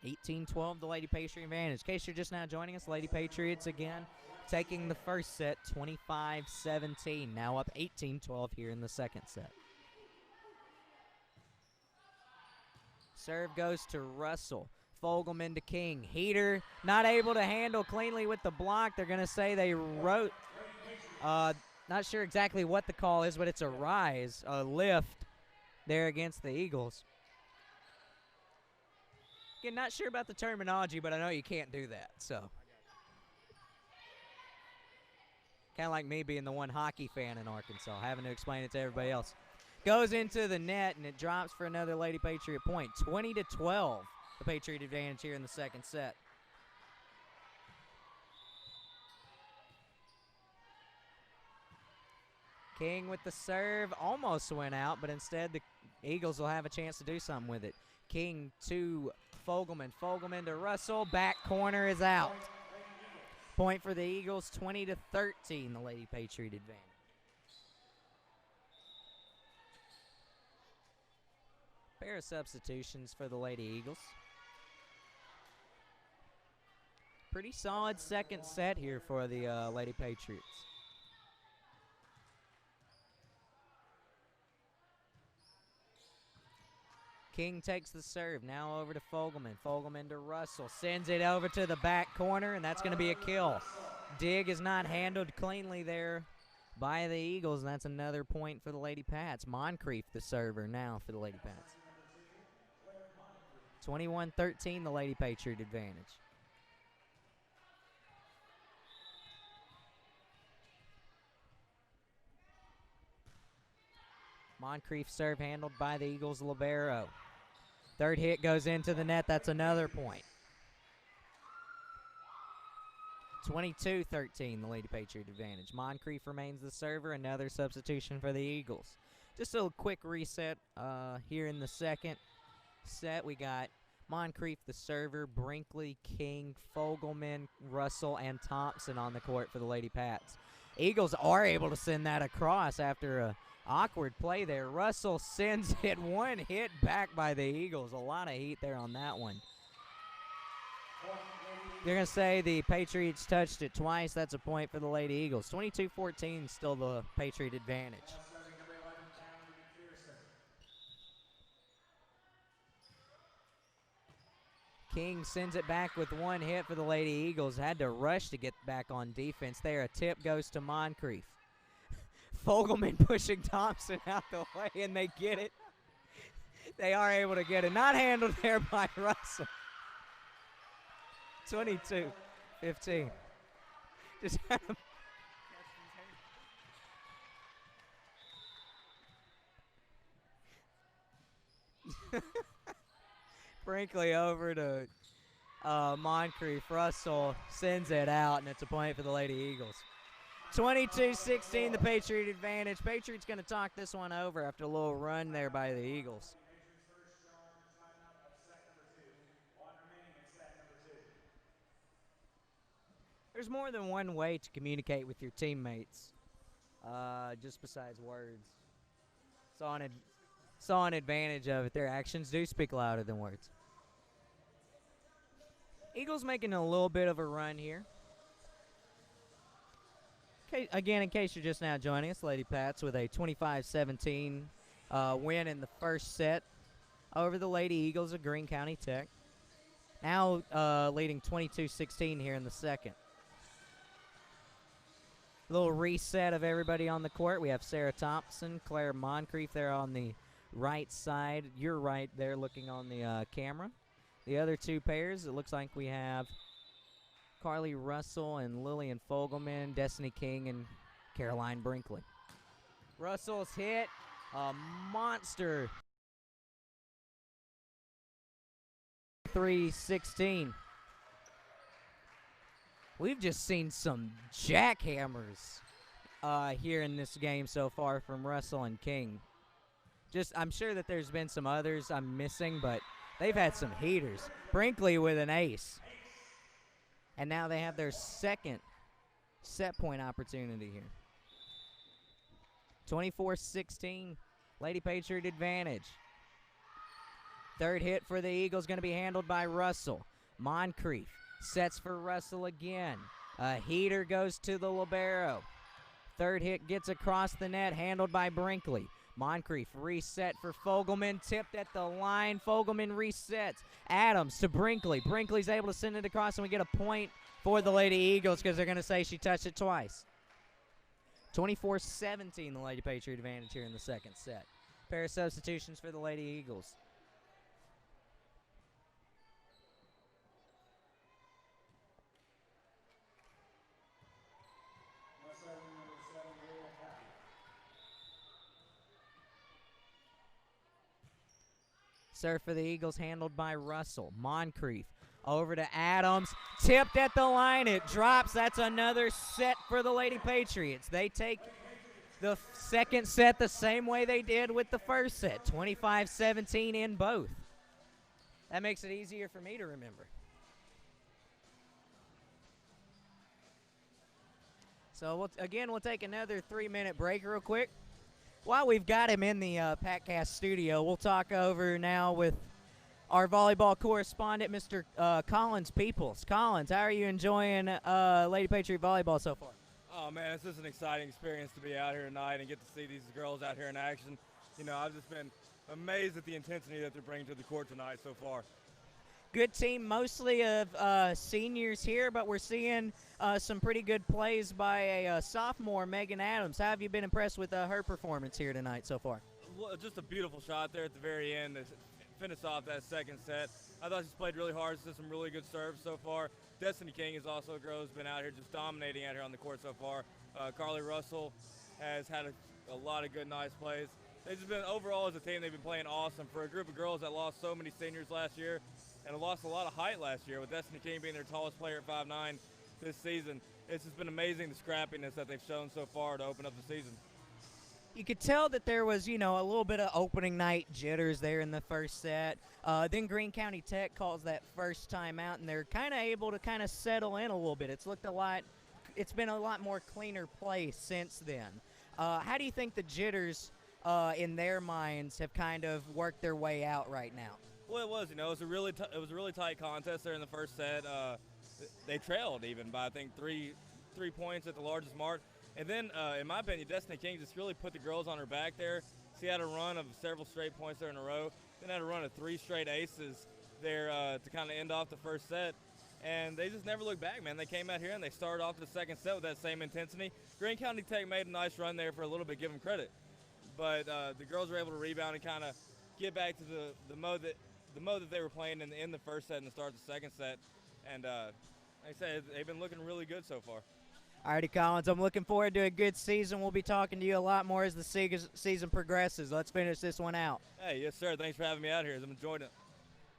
C: 18-12, the Lady Patriot advantage. In case you're just now joining us, Lady Patriots again taking the first set, 25-17. Now up 18-12 here in the second set. Serve goes to Russell. Fogelman to King. Heater not able to handle cleanly with the block. They're going to say they wrote, not sure exactly what the call is, but it's a rise, a lift there against the Eagles. Again, not sure about the terminology, but I know you can't do that, so. Kind of like me being the one hockey fan in Arkansas, having to explain it to everybody else. Goes into the net, and it drops for another Lady Patriot point. 20-12, the Patriot advantage here in the second set. King with the serve, almost went out, but instead the Eagles will have a chance to do something with it. King to Fogelman. Fogelman to Russell. Back corner is out. Point for the Eagles, 20-13, the Lady Patriot advantage. Pair of substitutions for the Lady Eagles. Pretty solid second set here for the Lady Patriots. King takes the serve, now over to Fogelman. Fogelman to Russell, sends it over to the back corner, and that's going to be a kill. Dig is not handled cleanly there by the Eagles, and that's another point for the Lady Pats. Moncrief, the server, now for the Lady Pats. 21-13, the Lady Patriot advantage. Moncrief serve handled by the Eagles' libero. Third hit goes into the net. That's another point. 22-13, the Lady Patriot advantage. Moncrief remains the server. Another substitution for the Eagles. Just a quick reset here in the second set. We got Moncrief, the server, Brinkley, King, Fogelman, Russell, and Thompson on the court for the Lady Pats. Eagles are able to send that across after a awkward play there. Russell sends it, one hit back by the Eagles. A lot of heat there on that one. They're going to say the Patriots touched it twice. That's a point for the Lady Eagles. 22-14, still the Patriot advantage. King sends it back with one hit for the Lady Eagles. Had to rush to get back on defense there. A tip goes to Moncrief. Fogelman pushing Thompson out the way, and they get it. They are able to get it. Not handled there by Russell. 22-15. Just had him. Brinkley over to Moncrief. Russell sends it out, and it's a point for the Lady Eagles. 22-16, the Patriot advantage. Patriots going to talk this one over after a little run there by the Eagles. There's more than one way to communicate with your teammates, just besides words. Saw an advantage of it. Their actions do speak louder than words. Eagles making a little bit of a run here. Again, in case you're just now joining us, Lady Pats with a 25-17 win in the first set over the Lady Eagles of Greene County Tech. Now leading 22-16 here in the second. A little reset of everybody on the court. We have Sarah Thompson, Claire Moncrief there on the right side. You're right there looking on the camera. The other two pairs, it looks like we have Carly Russell and Lillian Fogelman, Destiny King and Caroline Brinkley. Russell's hit, a monster. 3-16. We've just seen some jackhammers here in this game so far from Russell and King. I'm sure that there's been some others I'm missing, but they've had some heaters. Brinkley with an ace. And now they have their second set point opportunity here. 24-16, Lady Patriot advantage. Third hit for the Eagles going to be handled by Russell. Moncrief sets for Russell again. A heater goes to the libero. Third hit gets across the net, handled by Brinkley. Moncrief reset for Fogelman, tipped at the line. Fogelman resets. Adams to Brinkley. Brinkley's able to send it across, and we get a point for the Lady Eagles because they're going to say she touched it twice. 24-17, the Lady Patriot advantage here in the second set. Pair of substitutions for the Lady Eagles. Serve for the Eagles handled by Russell. Moncrief over to Adams. Tipped at the line. It drops. That's another set for the Lady Patriots. They take the second set the same way they did with the first set. 25-17 in both. That makes it easier for me to remember. So, we'll take another 3-minute break real quick. While we've got him in the PACcast studio, we'll talk over now with our volleyball correspondent, Mr. Collins Peoples. Collins, how are you enjoying Lady Patriot volleyball so far?
D: Oh, man, it's just an exciting experience to be out here tonight and get to see these girls out here in action. You know, I've just been amazed at the intensity that they're bringing to the court tonight so far.
C: Good team, mostly of seniors here, but we're seeing some pretty good plays by a sophomore, Megan Adams. How have you been impressed with her performance here tonight so far?
D: Well, just a beautiful shot there at the very end to finish off that second set. I thought she's played really hard. She's did some really good serves so far. Destiny King is also a girl who's been out here just dominating out here on the court so far. Carly Russell has had a lot of good, nice plays. They've just been, overall as a team, they've been playing awesome. For a group of girls that lost so many seniors last year and lost a lot of height last year, with Destiny King being their tallest player at 5'9" this season, it's just been amazing the scrappiness that they've shown so far to open up the season.
C: You could tell that there was, a little bit of opening night jitters there in the first set. Then Greene County Tech calls that first time out, and they're kind of able to kind of settle in a little bit. It's been a lot more cleaner play since then. How do you think the jitters in their minds have kind of worked their way out right now?
D: Well, it was a really tight contest there in the first set. They trailed even by, I think, three points at the largest mark. And then, in my opinion, Destiny King just really put the girls on her back there. She had a run of several straight points there in a row. Then had a run of 3 straight aces there to kind of end off the first set. And they just never looked back, man. They came out here and they started off the second set with that same intensity. Greene County Tech made a nice run there for a little bit, give them credit. But the girls were able to rebound and kind of get back to the mode that they were playing in the first set and the start of the second set. And like I said, they've been looking really good so far.
C: All righty, Collins, I'm looking forward to a good season. We'll be talking to you a lot more as the season progresses. Let's finish this one out.
D: Hey, yes, sir. Thanks for having me out here. I'm enjoying it.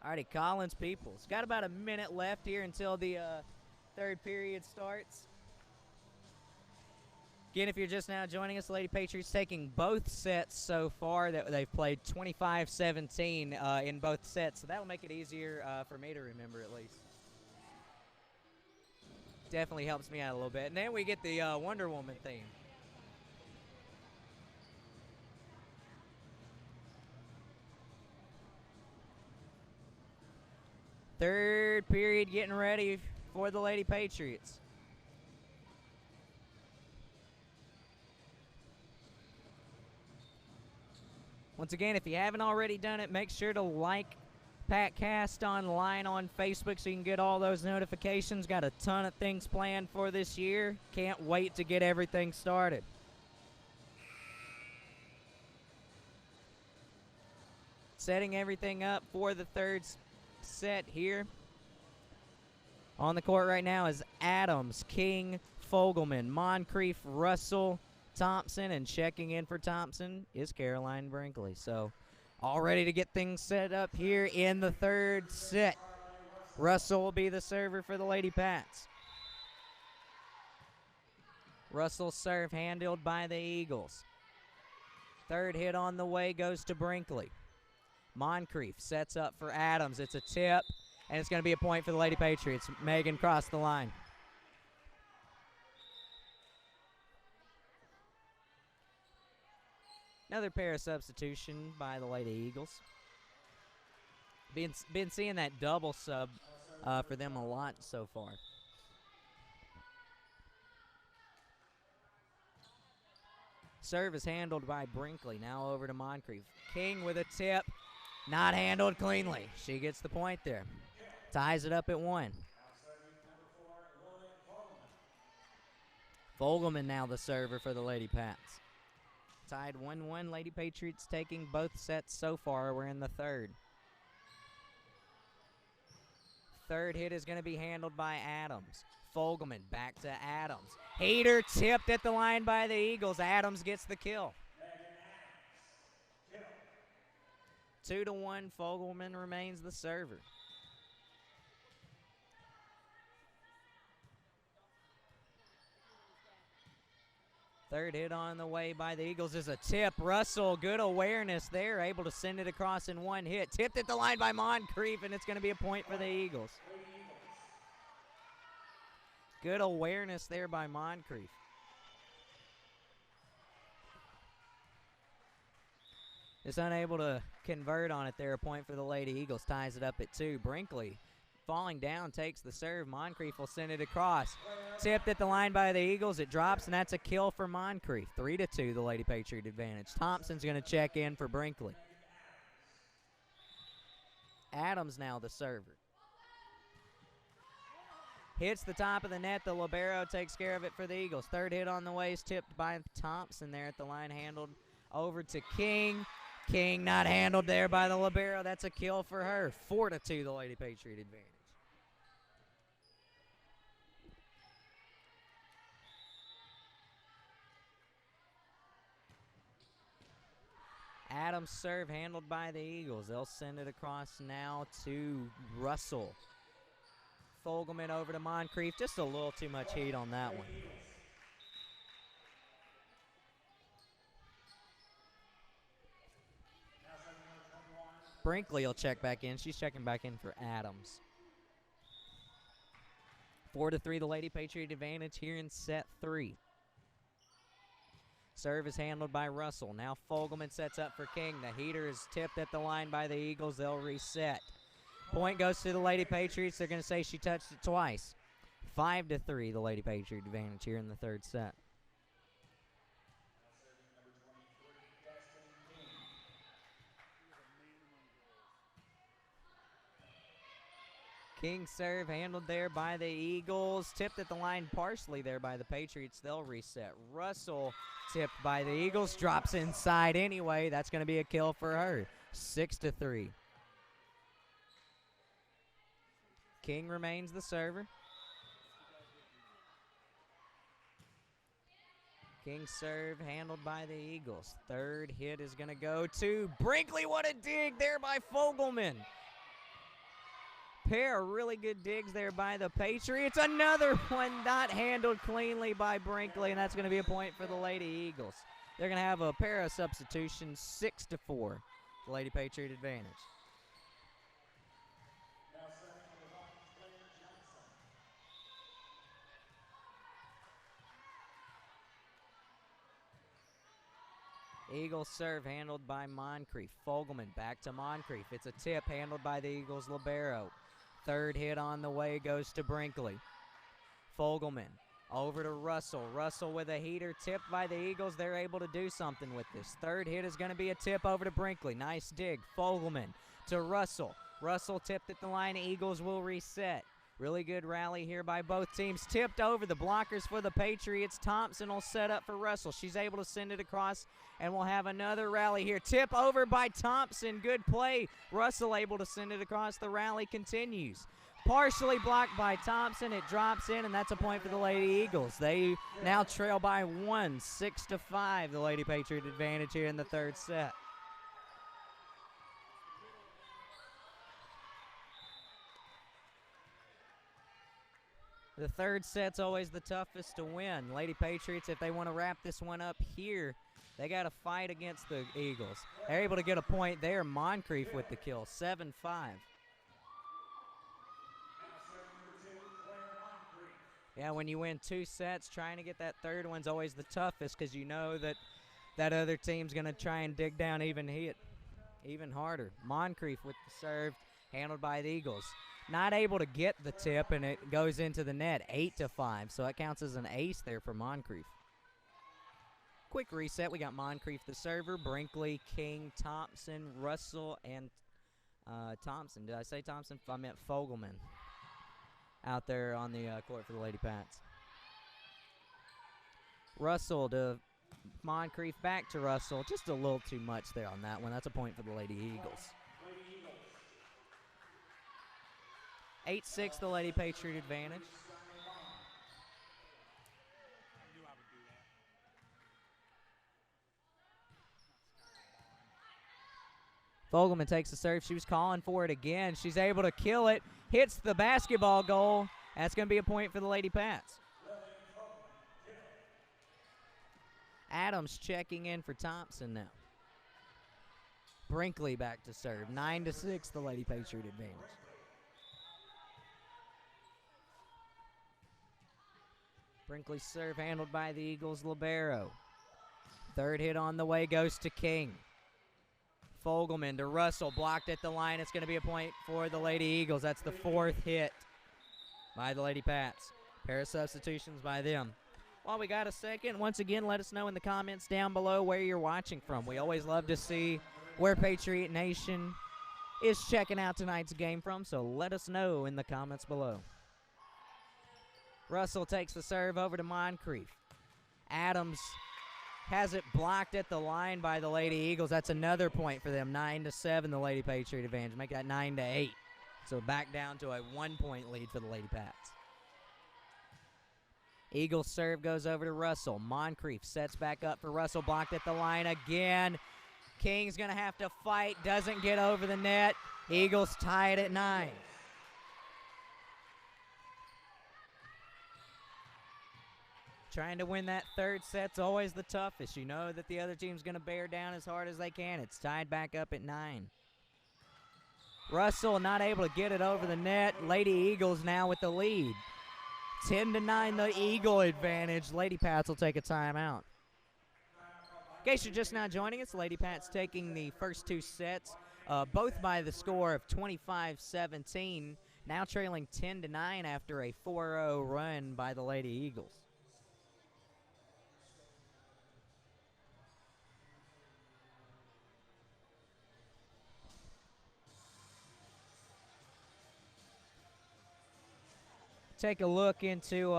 C: All righty, Collins Peoples. Got about a minute left here until the third period starts. Again, if you're just now joining us, Lady Patriots taking both sets so far. That they've played 25-17 in both sets, so that'll make it easier for me to remember at least. Definitely helps me out a little bit. And then we get the Wonder Woman theme. Third period getting ready for the Lady Patriots. Once again, if you haven't already done it, make sure to like PACcast online on Facebook so you can get all those notifications. Got a ton of things planned for this year. Can't wait to get everything started. Setting everything up for the third set here. On the court right now is Adams, King, Fogelman, Moncrief, Russell, Thompson, and checking in for Thompson is Caroline Brinkley. So all ready to get things set up here in the third set. Russell will be the server for the Lady Pats. Russell's serve handled by the Eagles. Third hit on the way goes to Brinkley. Moncrief sets up for Adams. It's a tip, and it's going to be a point for the Lady Patriots. Megan crossed the line. Another pair of substitution by the Lady Eagles. Been seeing that double sub for them a lot so far. Serve is handled by Brinkley. Now over to Moncrief. King with a tip. Not handled cleanly. She gets the point there. Ties it up at 1. Fogelman now the server for the Lady Pats. Tied 1-1. Lady Patriots taking both sets so far. We're in the third. Third hit is going to be handled by Adams. Fogelman back to Adams. Heater tipped at the line by the Eagles. Adams gets the kill. 2-1. Fogelman remains the server. Third hit on the way by the Eagles is a tip. Russell, good awareness there, able to send it across in one hit. Tipped at the line by Moncrief, and it's going to be a point for the Eagles. Good awareness there by Moncrief. Is unable to convert on it there. A point for the Lady Eagles. Ties it up at 2. Brinkley falling down, takes the serve. Moncrief will send it across. Tipped at the line by the Eagles. It drops, and that's a kill for Moncrief. 3-2, the Lady Patriot advantage. Thompson's going to check in for Brinkley. Adams now the server. Hits the top of the net. The libero takes care of it for the Eagles. Third hit on the way is tipped by Thompson there at the line. Handled over to King. King not handled there by the libero. That's a kill for her. 4-2, the Lady Patriot advantage. Adams serve handled by the Eagles. They'll send it across now to Russell. Fogelman over to Moncrief. Just a little too much heat on that one. Brinkley will check back in. She's checking back in for Adams. 4-3, the Lady Patriot advantage here in set 3. Serve is handled by Russell. Now Fogelman sets up for King. The heater is tipped at the line by the Eagles. They'll reset. Point goes to the Lady Patriots. They're going to say she touched it twice. 5-3, the Lady Patriot advantage here in the third set. King serve handled there by the Eagles. Tipped at the line partially there by the Patriots. They'll reset. Russell tipped by the Eagles. Drops inside anyway. That's going to be a kill for her. 6-3. King remains the server. King serve handled by the Eagles. Third hit is going to go to Brinkley. What a dig there by Fogelman. Pair of really good digs there by the Patriots. Another one not handled cleanly by Brinkley, and that's going to be a point for the Lady Eagles. They're going to have a pair of substitutions, 6-4, the Lady Patriot advantage. Eagles serve handled by Moncrief. Fogelman back to Moncrief. It's a tip handled by the Eagles libero. Third hit on the way goes to Brinkley. Fogelman over to Russell. Russell with a heater tipped by the Eagles. They're able to do something with this. Third hit is going to be a tip over to Brinkley. Nice dig. Fogelman to Russell. Russell tipped at the line. Eagles will reset. Really good rally here by both teams. Tipped over the blockers for the Patriots. Thompson will set up for Russell. She's able to send it across, and we'll have another rally here. Tip over by Thompson. Good play. Russell able to send it across. The rally continues. Partially blocked by Thompson. It drops in, and that's a point for the Lady Eagles. They now trail by 1, 6-5. The Lady Patriot advantage here in the third set. The third set's always the toughest to win. Lady Patriots, if they want to wrap this one up here, they got to fight against the Eagles. They're able to get a point there. Moncrief with the kill, 7-5. Yeah, when you win 2 sets, trying to get that third one's always the toughest because you know that that other team's going to try and dig down even harder. Moncrief with the serve. handled by the Eagles. Not able to get the tip, and it goes into the net, 8-5. So that counts as an ace there for Moncrief. Quick reset. We got Moncrief the server, Brinkley, King, Thompson, Russell, and Thompson. Did I say Thompson? I meant Fogelman out there on the court for the Lady Pats. Russell to Moncrief, back to Russell. Just a little too much there on that one. That's a point for the Lady Eagles. 8-6, the Lady Patriot advantage. Fogelman takes the serve. She was calling for it again. She's able to kill it. Hits the basketball goal. That's going to be a point for the Lady Pats. Adams checking in for Thompson now. Brinkley back to serve. 9-6, the Lady Patriot advantage. Brinkley's serve handled by the Eagles' libero. Third hit on the way goes to King. Fogelman to Russell, blocked at the line. It's going to be a point for the Lady Eagles. That's the fourth hit by the Lady Pats. Pair of substitutions by them. While we got a second, once again, let us know in the comments down below where you're watching from. We always love to see where Patriot Nation is checking out tonight's game from, so let us know in the comments below. Russell takes the serve over to Moncrief. Adams has it blocked at the line by the Lady Eagles. That's another point for them. 9-7, the Lady Patriot advantage. Make that 9-8. So back down to a 1-point lead for the Lady Pats. Eagles serve goes over to Russell. Moncrief sets back up for Russell, blocked at the line again. King's going to have to fight, doesn't get over the net. Eagles tie it at 9. Trying to win that third set's always the toughest. You know that the other team's going to bear down as hard as they can. It's tied back up at 9. Russell not able to get it over the net. Lady Eagles now with the lead. 10-9, the Eagle advantage. Lady Pats will take a timeout. In case you're just now joining us, Lady Pats taking the first two sets, both by the score of 25-17. Now trailing 10-9 after a 4-0 run by the Lady Eagles. Take a look into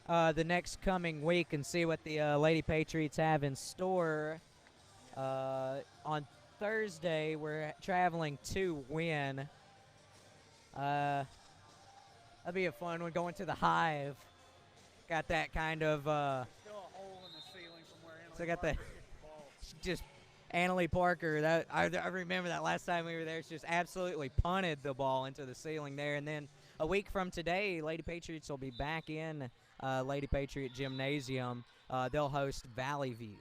C: the next coming week and see what the Lady Patriots have in store. On Thursday, we're traveling to Wynn. That'll be a fun one, going to the Hive. Got that kind of...
A: Still a hole in the ceiling from where
C: so I got the... Just Annalie Parker, that I remember that last time we were there. She just absolutely punted the ball into the ceiling there. And then a week from today, Lady Patriots will be back in Lady Patriot Gymnasium. They'll host Valley View.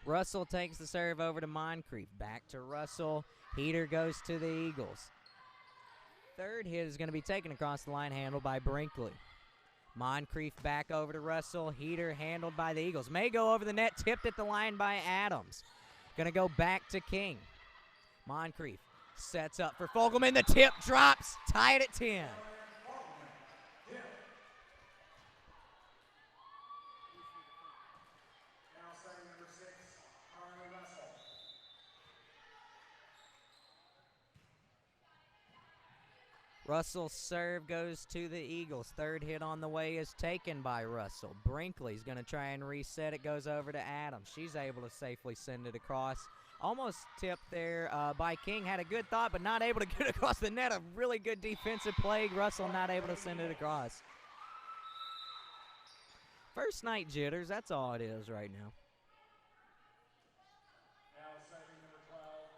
C: Russell takes the serve over to Moncrief. Back to Russell. Heater goes to the Eagles. Third hit is going to be taken across the line, handled by Brinkley. Moncrief back over to Russell. Heater handled by the Eagles. May go over the net, tipped at the line by Adams. Going to go back to King. Moncrief sets up for Fogelman. The tip drops. Tied at 10. Russell's serve goes to the Eagles. Third hit on the way is taken by Russell. Brinkley's going to try and reset it. Goes over to Adams. She's able to safely send it across. Almost tipped there by King. Had a good thought, but not able to get across the net. A really good defensive play. Russell not able to send it across. First night jitters. That's all it is right now.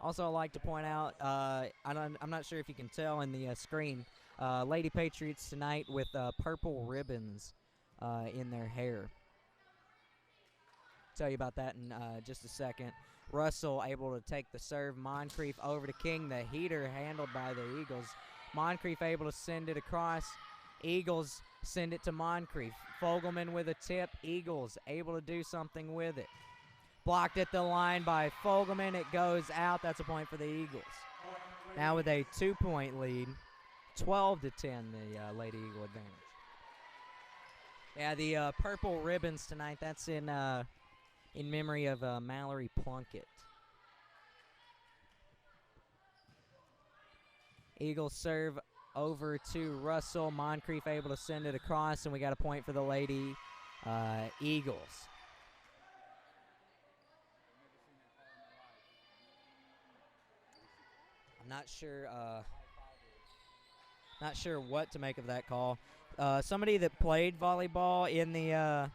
C: Also, I'd like to point out, I'm not sure if you can tell in the screen, Lady Patriots tonight with purple ribbons in their hair. Tell you about that in just a second. Russell able to take the serve. Moncrief over to King. The heater handled by the Eagles. Moncrief able to send it across. Eagles send it to Moncrief. Fogelman with a tip. Eagles able to do something with it. Blocked at the line by Fogelman. It goes out. That's a point for the Eagles. Now with a 2-point lead, 12-10, the Lady Eagle advantage. Yeah, the purple ribbons tonight, that's in memory of Mallory Plunkett. Eagles serve over to Russell. Moncrief able to send it across, and we got a point for the Lady Eagles. I'm not sure what to make of that call. Somebody that played volleyball in the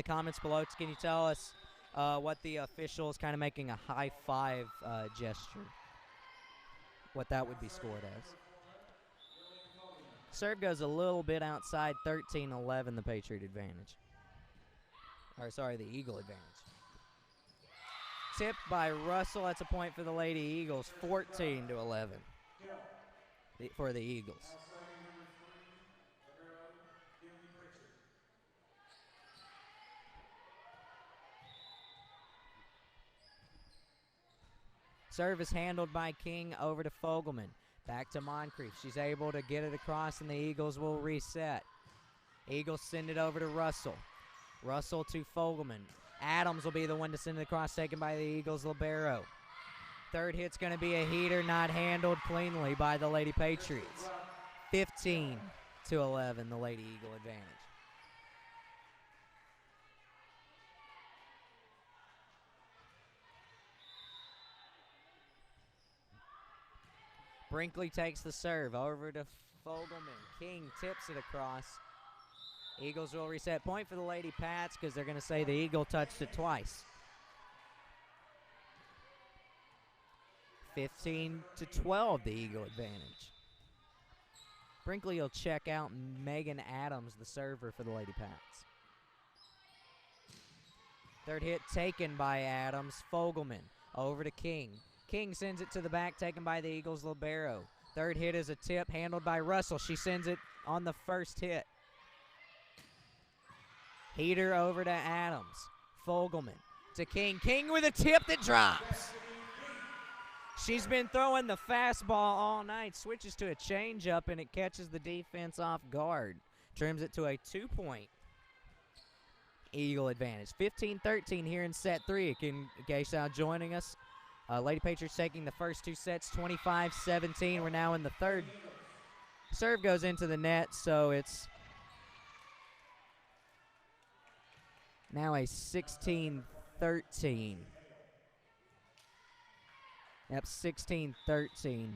C: comments below, can you tell us what the official is kind of making a high five gesture? What that would be scored as. Serve goes a little bit outside, 13-11, the Patriot advantage. Or sorry, the Eagle advantage. Tipped by Russell. That's a point for the Lady Eagles, 14-11 for the Eagles. Service handled by King over to Fogelman. Back to Moncrief. She's able to get it across, and the Eagles will reset. Eagles send it over to Russell. Russell to Fogelman. Adams will be the one to send it across, taken by the Eagles' libero. Third hit's going to be a heater, not handled cleanly by the Lady Patriots. 15-11, the Lady Eagle advantage. Brinkley takes the serve over to Fogelman. King tips it across. Eagles will reset. Point for the Lady Pats because they're going to say the Eagle touched it twice. 15-12, the Eagle advantage. Brinkley will check out Megan Adams, the server for the Lady Pats. Third hit taken by Adams. Fogelman over to King. King sends it to the back, taken by the Eagles' libero. Third hit is a tip, handled by Russell. She sends it on the first hit. Heater over to Adams. Fogelman to King. King with a tip that drops. She's been throwing the fastball all night. Switches to a changeup, and it catches the defense off guard. Trims it to a 2-point Eagle advantage. 15-13 here in set 3. In case now joining us. Lady Patriots taking the first 2 sets, 25-17. We're now in the third. Serve goes into the net, so it's now a 16-13. Yep, 16-13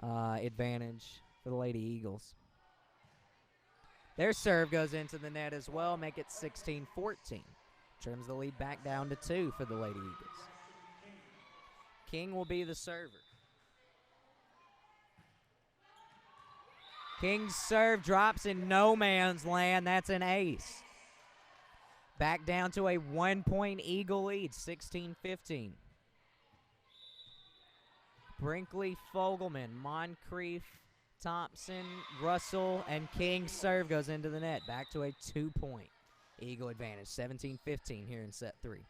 C: advantage for the Lady Eagles. Their serve goes into the net as well, make it 16-14. Trims the lead back down to 2 for the Lady Eagles. King will be the server. King's serve drops in no man's land. That's an ace. Back down to a 1-point Eagle lead, 16-15. Brinkley, Fogelman, Moncrief, Thompson, Russell, and King's serve goes into the net. Back to a 2-point Eagle advantage, 17-15 here in set 3.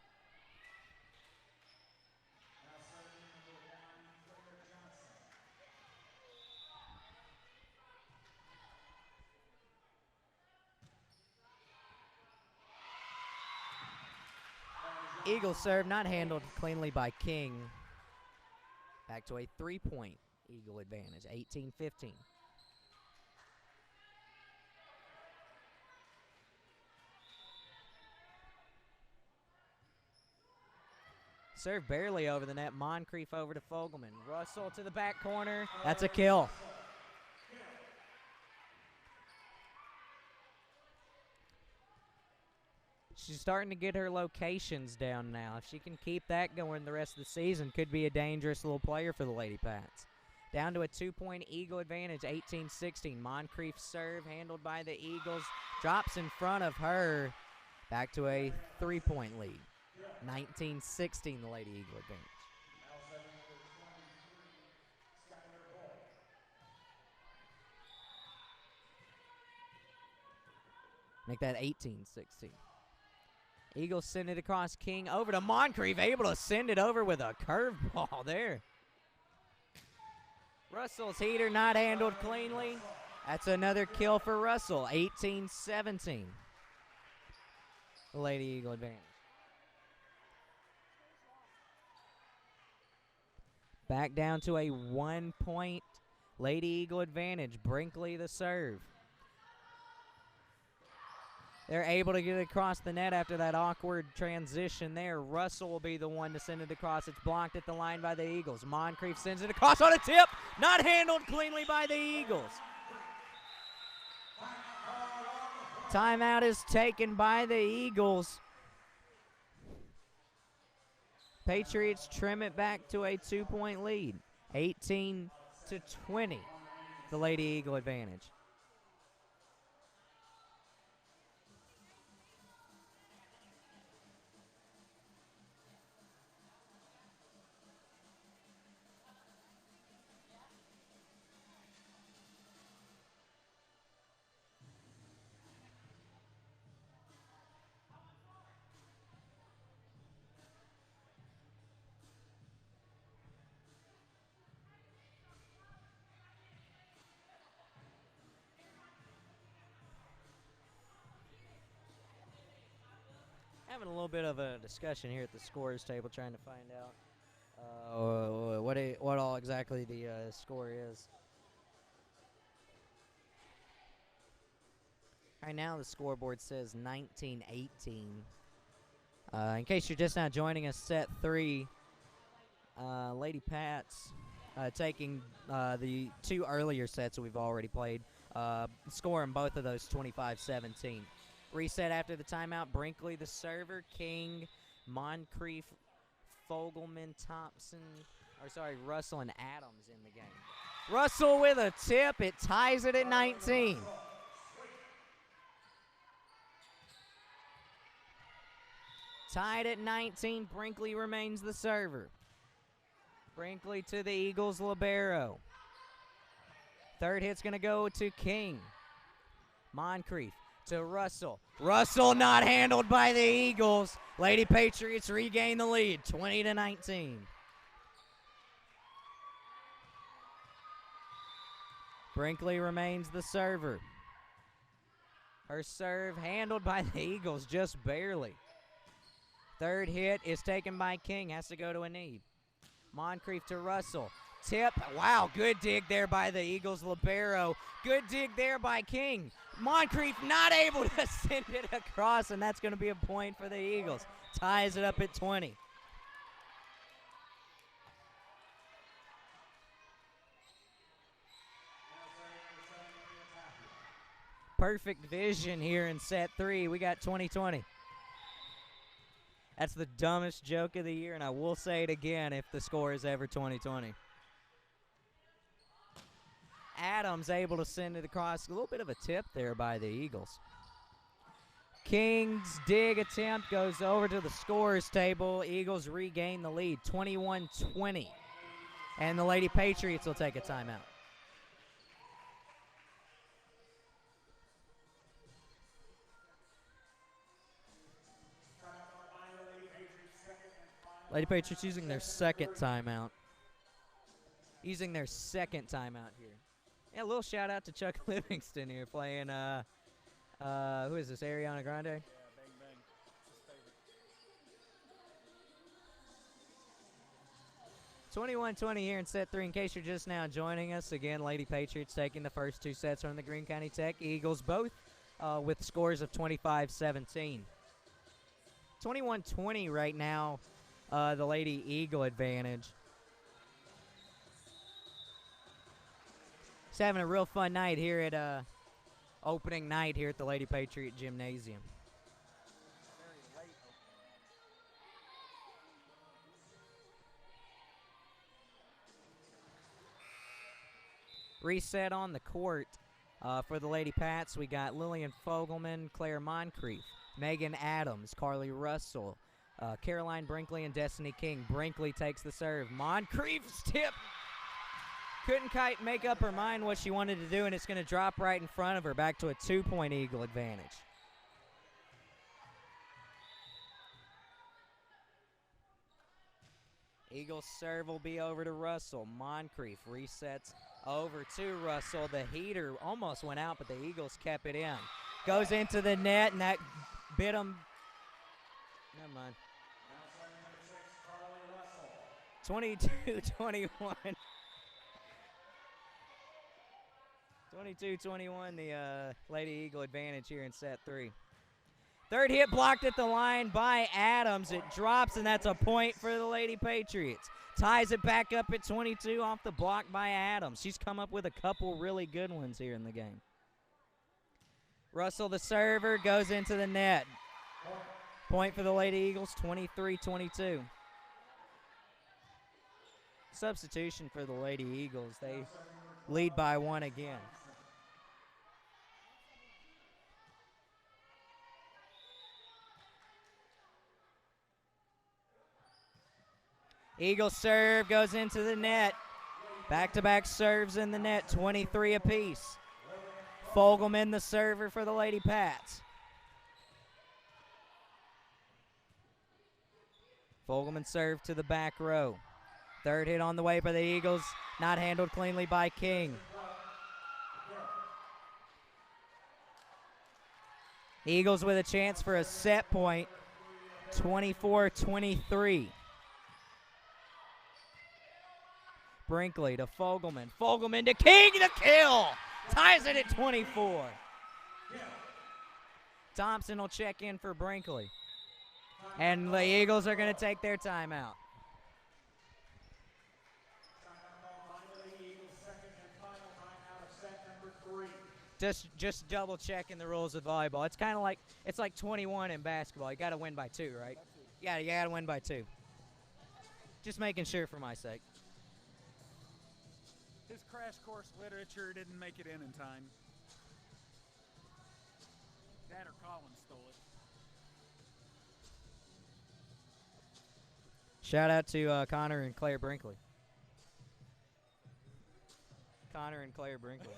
C: Eagle serve not handled cleanly by King. Back to a 3-point Eagle advantage, 18-15. Serve barely over the net. Moncrief over to Fogelman. Russell to the back corner. That's a kill. She's starting to get her locations down now. If she can keep that going the rest of the season, could be a dangerous little player for the Lady Pats. Down to a 2-point Eagle advantage, 18-16. Moncrief serve handled by the Eagles. Drops in front of her. Back to a 3-point lead. 19-16, the Lady Eagle advantage. Make that 18-16. Eagles send it across King over to Moncrief, able to send it over with a curveball there. Russell's heater not handled cleanly. That's another kill for Russell, 18-17. The Lady Eagle advantage. Back down to a 1-point Lady Eagle advantage. Brinkley the serve. They're able to get it across the net after that awkward transition there. Russell will be the one to send it across. It's blocked at the line by the Eagles. Moncrief sends it across on a tip. Not handled cleanly by the Eagles. Timeout is taken by the Eagles. Patriots trim it back to a 2-point lead. 18-20. The Lady Eagle advantage. Having a little bit of a discussion here at the scores table, trying to find out what all exactly the score is. Right now, the scoreboard says 19-18. In case you're just now joining us, set 3, Lady Pats taking the 2 earlier sets that we've already played, scoring both of those 25-17. Reset after the timeout. Brinkley the server. King, Moncrief, Fogelman, Russell and Adams in the game. Russell with a tip. It ties it at 19. Tied at 19. Brinkley remains the server. Brinkley to the Eagles libero. Third hit's going to go to King. Moncrief to Russell. Russell not handled by the Eagles. Lady Patriots regain the lead, 20-19. Brinkley remains the server. Her serve handled by the Eagles just barely. Third hit is taken by King, has to go to a knee. Moncrief to Russell. Tip. Wow, good dig there by the Eagles libero. Good dig there by King. Moncrief not able to send it across, and that's going to be a point for the Eagles. Ties it up at 20. Perfect vision here in set 3. We got 20-20. That's the dumbest joke of the year, and I will say it again if the score is ever 20-20. Adams able to send it across. A little bit of a tip there by the Eagles. King's dig attempt goes over to the scorers table. Eagles regain the lead, 21-20. And the Lady Patriots will take a timeout. Lady Patriots using their second timeout. Using their second timeout here. Yeah, a little shout out to Chuck Livingston here playing, who is this, Ariana Grande?
A: Yeah, Bang Bang. It's his favorite.
C: 21-20 here in set 3. In case you're just now joining us, again, Lady Patriots taking the first 2 sets from the Greene County Tech Eagles, both with scores of 25-17. 21-20 right now, the Lady Eagle advantage. Just having a real fun night here at opening night here at the Lady Patriot Gymnasium. Reset on the court for the Lady Pats. We got Lillian Fogelman, Claire Moncrief, Megan Adams, Carly Russell, Caroline Brinkley, and Destiny King. Brinkley takes the serve. Moncrief's tip. Couldn't quite make up her mind what she wanted to do, and it's going to drop right in front of her, back to a 2-point Eagle advantage. Eagles serve will be over to Russell. Moncrief resets over to Russell. The heater almost went out, but the Eagles kept it in. Goes into the net, and that bit him. Never mind. 22-21. 22-21, the Lady Eagle advantage here in set 3. Third hit blocked at the line by Adams. It drops, and that's a point for the Lady Patriots. Ties it back up at 22 off the block by Adams. She's come up with a couple really good ones here in the game. Russell, the server, goes into the net. Point for the Lady Eagles, 23-22. Substitution for the Lady Eagles. They lead by 1 again. Eagle serve goes into the net. Back-to-back serves in the net, 23 apiece. Fogelman, the server for the Lady Pats. Fogelman serve to the back row. Third hit on the way by the Eagles, not handled cleanly by King. Eagles with a chance for a set point, 24-23. Brinkley to Fogelman. Fogelman to King, the kill! Ties it at 24. Thompson will check in for Brinkley. And the Eagles are going to take their timeout. Just double checking the rules of volleyball. It's kind of like 21 in basketball. You got to win by 2, right? Yeah, you got to win by 2. Just making sure for my sake.
A: His crash course literature didn't make it in time. Dad or Colin stole it.
C: Shout out to Connor and Claire Brinkley. Connor and Claire Brinkley.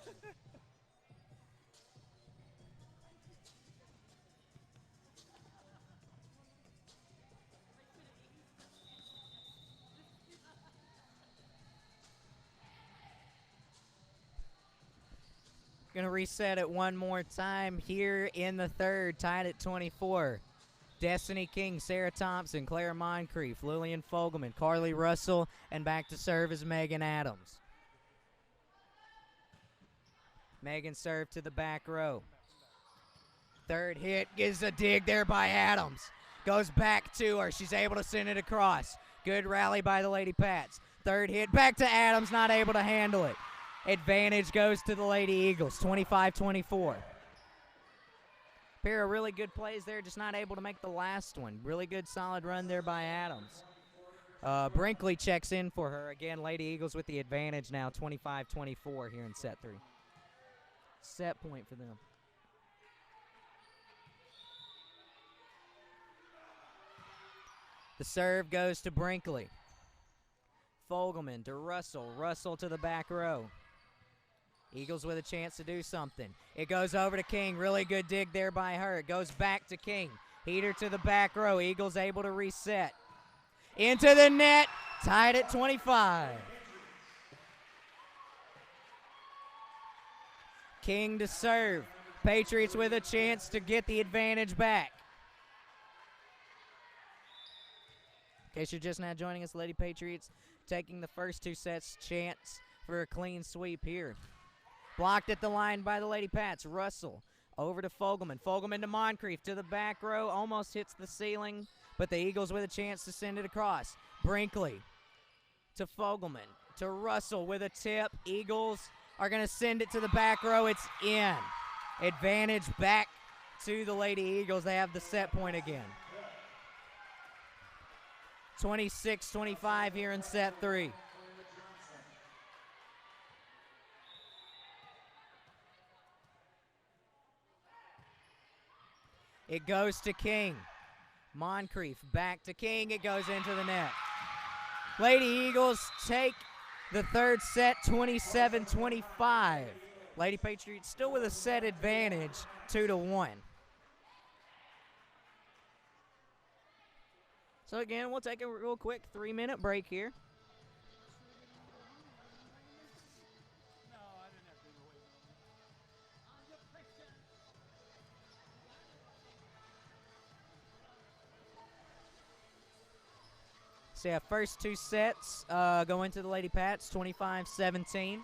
C: Going to reset it one more time here in the third, tied at 24. Destiny King, Sarah Thompson, Claire Moncrief, Lillian Fogelman, Carly Russell, and back to serve is Megan Adams. Megan served to the back row. Third hit is a dig there by Adams. Goes back to her. She's able to send it across. Good rally by the Lady Pats. Third hit back to Adams, not able to handle it. Advantage goes to the Lady Eagles, 25-24. Pair of really good plays there, just not able to make the last one. Really good, solid run there by Adams. Brinkley checks in for her. Again, Lady Eagles with the advantage now, 25-24 here in set 3. Set point for them. The serve goes to Brinkley. Fogelman to Russell. Russell to the back row. Eagles with a chance to do something. It goes over to King. Really good dig there by her. It goes back to King. Heater to the back row. Eagles able to reset. Into the net. Tied at 25. King to serve. Patriots with a chance to get the advantage back. In case you're just now joining us, Lady Patriots taking the first 2 sets, chance for a clean sweep here. Blocked at the line by the Lady Pats. Russell over to Fogelman. Fogelman to Moncrief to the back row. Almost hits the ceiling, but the Eagles with a chance to send it across. Brinkley to Fogelman to Russell with a tip. Eagles are going to send it to the back row. It's in. Advantage back to the Lady Eagles. They have the set point again. 26-25 here in set 3. It goes to King. Moncrief back to King. It goes into the net. Lady Eagles take the third set, 27-25. Lady Patriots still with a set advantage, 2-1. So again, we'll take a real quick 3-minute break here. So yeah, first 2 sets go into the Lady Pats, 25-17.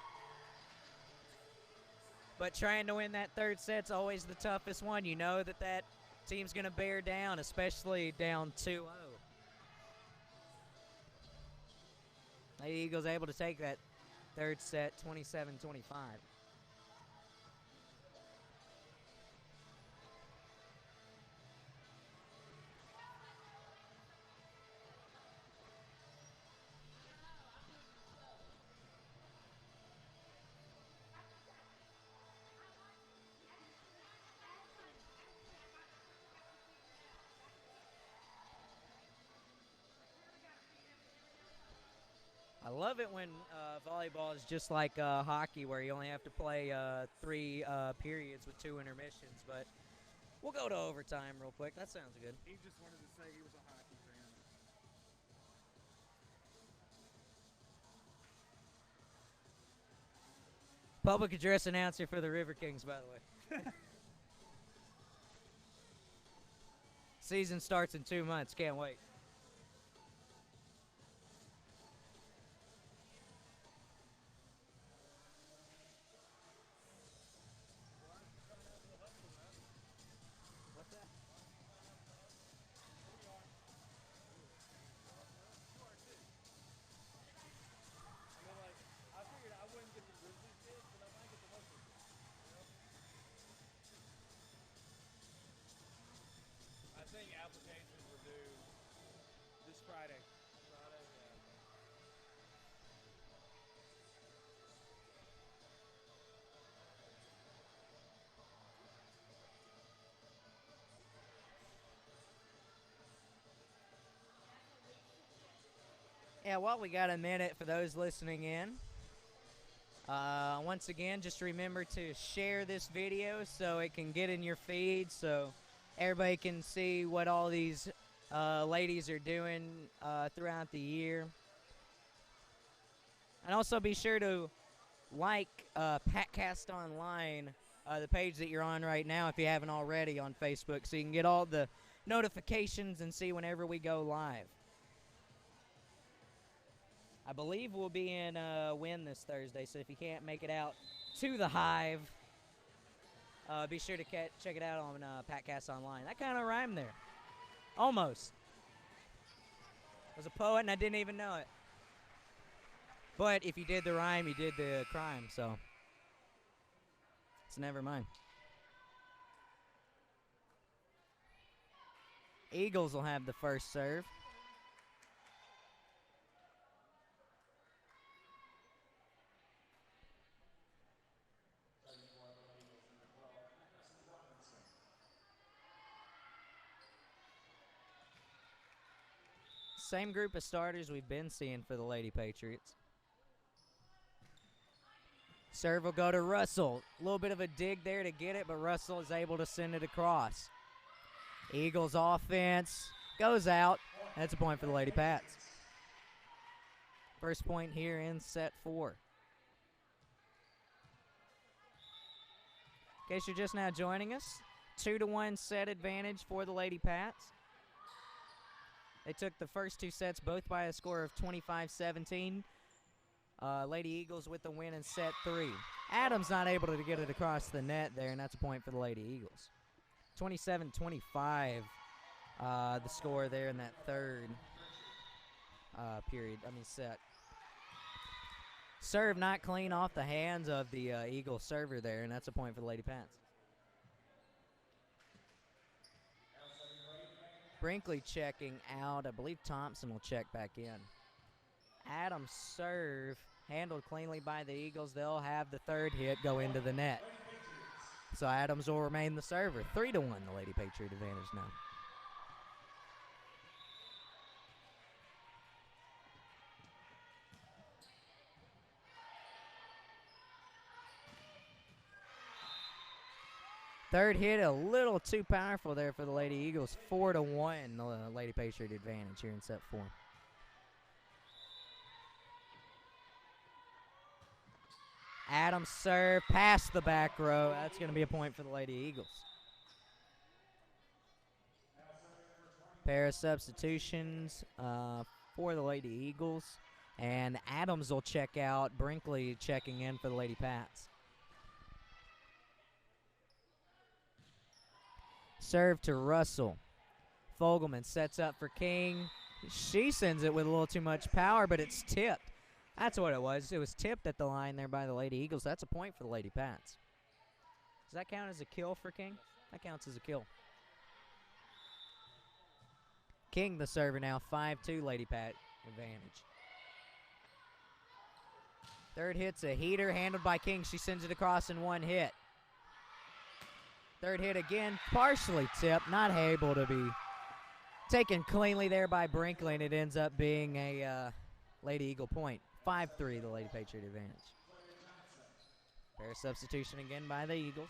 C: But trying to win that third set's always the toughest one. You know that team's going to bear down, especially down 2-0. Lady Eagles able to take that third set, 27-25. I love it when volleyball is just like hockey, where you only have to play 3 periods with 2 intermissions. But we'll go to overtime real quick. That sounds good.
A: He just wanted to say he was a hockey fan.
C: Public address announcer for the River Kings, by the way. Season starts in 2 months. Can't wait.
D: I think applications were due
A: This Friday.
D: Friday. Yeah.
C: Yeah, well, we got a minute for those listening in. Once again, just remember to share this video so it can get in your feed, so everybody can see what all these ladies are doing throughout the year. And also be sure to like Patcast Online, the page that you're on right now, if you haven't already, on Facebook, so you can get all the notifications and see whenever we go live. I believe we'll be in Wynn this Thursday, so if you can't make it out to the Hive, be sure to check it out on Patcast Online. That kind of rhymed there. Almost. I was a poet and I didn't even know it. But if you did the rhyme, you did the crime, so it's never mind. Eagles will have the first serve. Same group of starters we've been seeing for the Lady Patriots. Serve will go to Russell. A little bit of a dig there to get it, but Russell is able to send it across. Eagles offense goes out. That's a point for the Lady Pats. First point here in set 4. In case you're just now joining us, 2-1 set advantage for the Lady Pats. They took the first 2 sets both by a score of 25-17. Lady Eagles with the win in set 3. Adams not able to get it across the net there, and that's a point for the Lady Eagles. 27-25, the score there in that third set. Serve not clean off the hands of the Eagle server there, and that's a point for the Lady Pats. Brinkley checking out. I believe Thompson will check back in. Adams' serve handled cleanly by the Eagles. They'll have the third hit go into the net. So Adams will remain the server. 3-1, the Lady Patriot advantage now. Third hit a little too powerful there for the Lady Eagles. 4-1, the Lady Patriot advantage here in set 4. Adams serve past the back row. That's going to be a point for the Lady Eagles. Pair of substitutions for the Lady Eagles. And Adams will check out. Brinkley checking in for the Lady Pats. Serve to Russell. Fogelman sets up for King. She sends it with a little too much power, but it's tipped. That's what it was. It was tipped at the line there by the Lady Eagles. That's a point for the Lady Pats. Does that count as a kill for King? That counts as a kill. King the server now, 5-2 Lady Pat advantage. Third hit's a heater, handled by King. She sends it across in one hit. Third hit again, partially tipped, not able to be taken cleanly there by Brinkley, and it ends up being a Lady Eagle point. 5-3, the Lady Patriot advantage. Pair substitution again by the Eagles.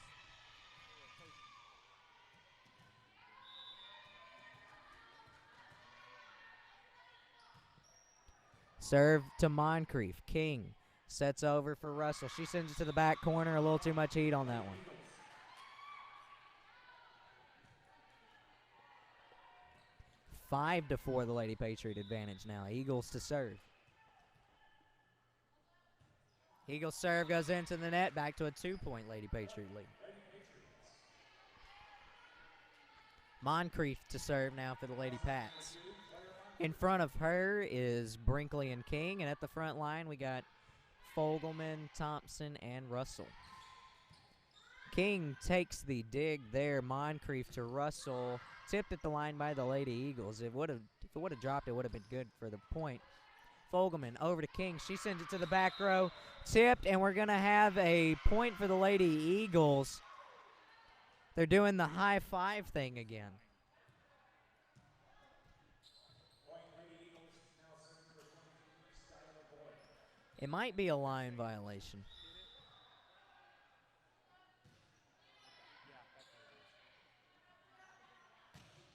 C: Serve to Moncrief. King sets over for Russell. She sends it to the back corner. A little too much heat on that one. Five to 4, the Lady Patriot advantage now. Eagles to serve. Eagles serve goes into the net. Back to a 2-point Lady Patriot lead. Moncrief to serve now for the Lady Pats. In front of her is Brinkley and King, and at the front line we got Fogelman, Thompson, and Russell. King takes the dig there. Moncrief to Russell. Tipped at the line by the Lady Eagles. If it would have dropped, it would have been good for the point. Fogelman over to King. She sends it to the back row. Tipped, and we're going to have a point for the Lady Eagles. They're doing the high five thing again. It might be a line violation.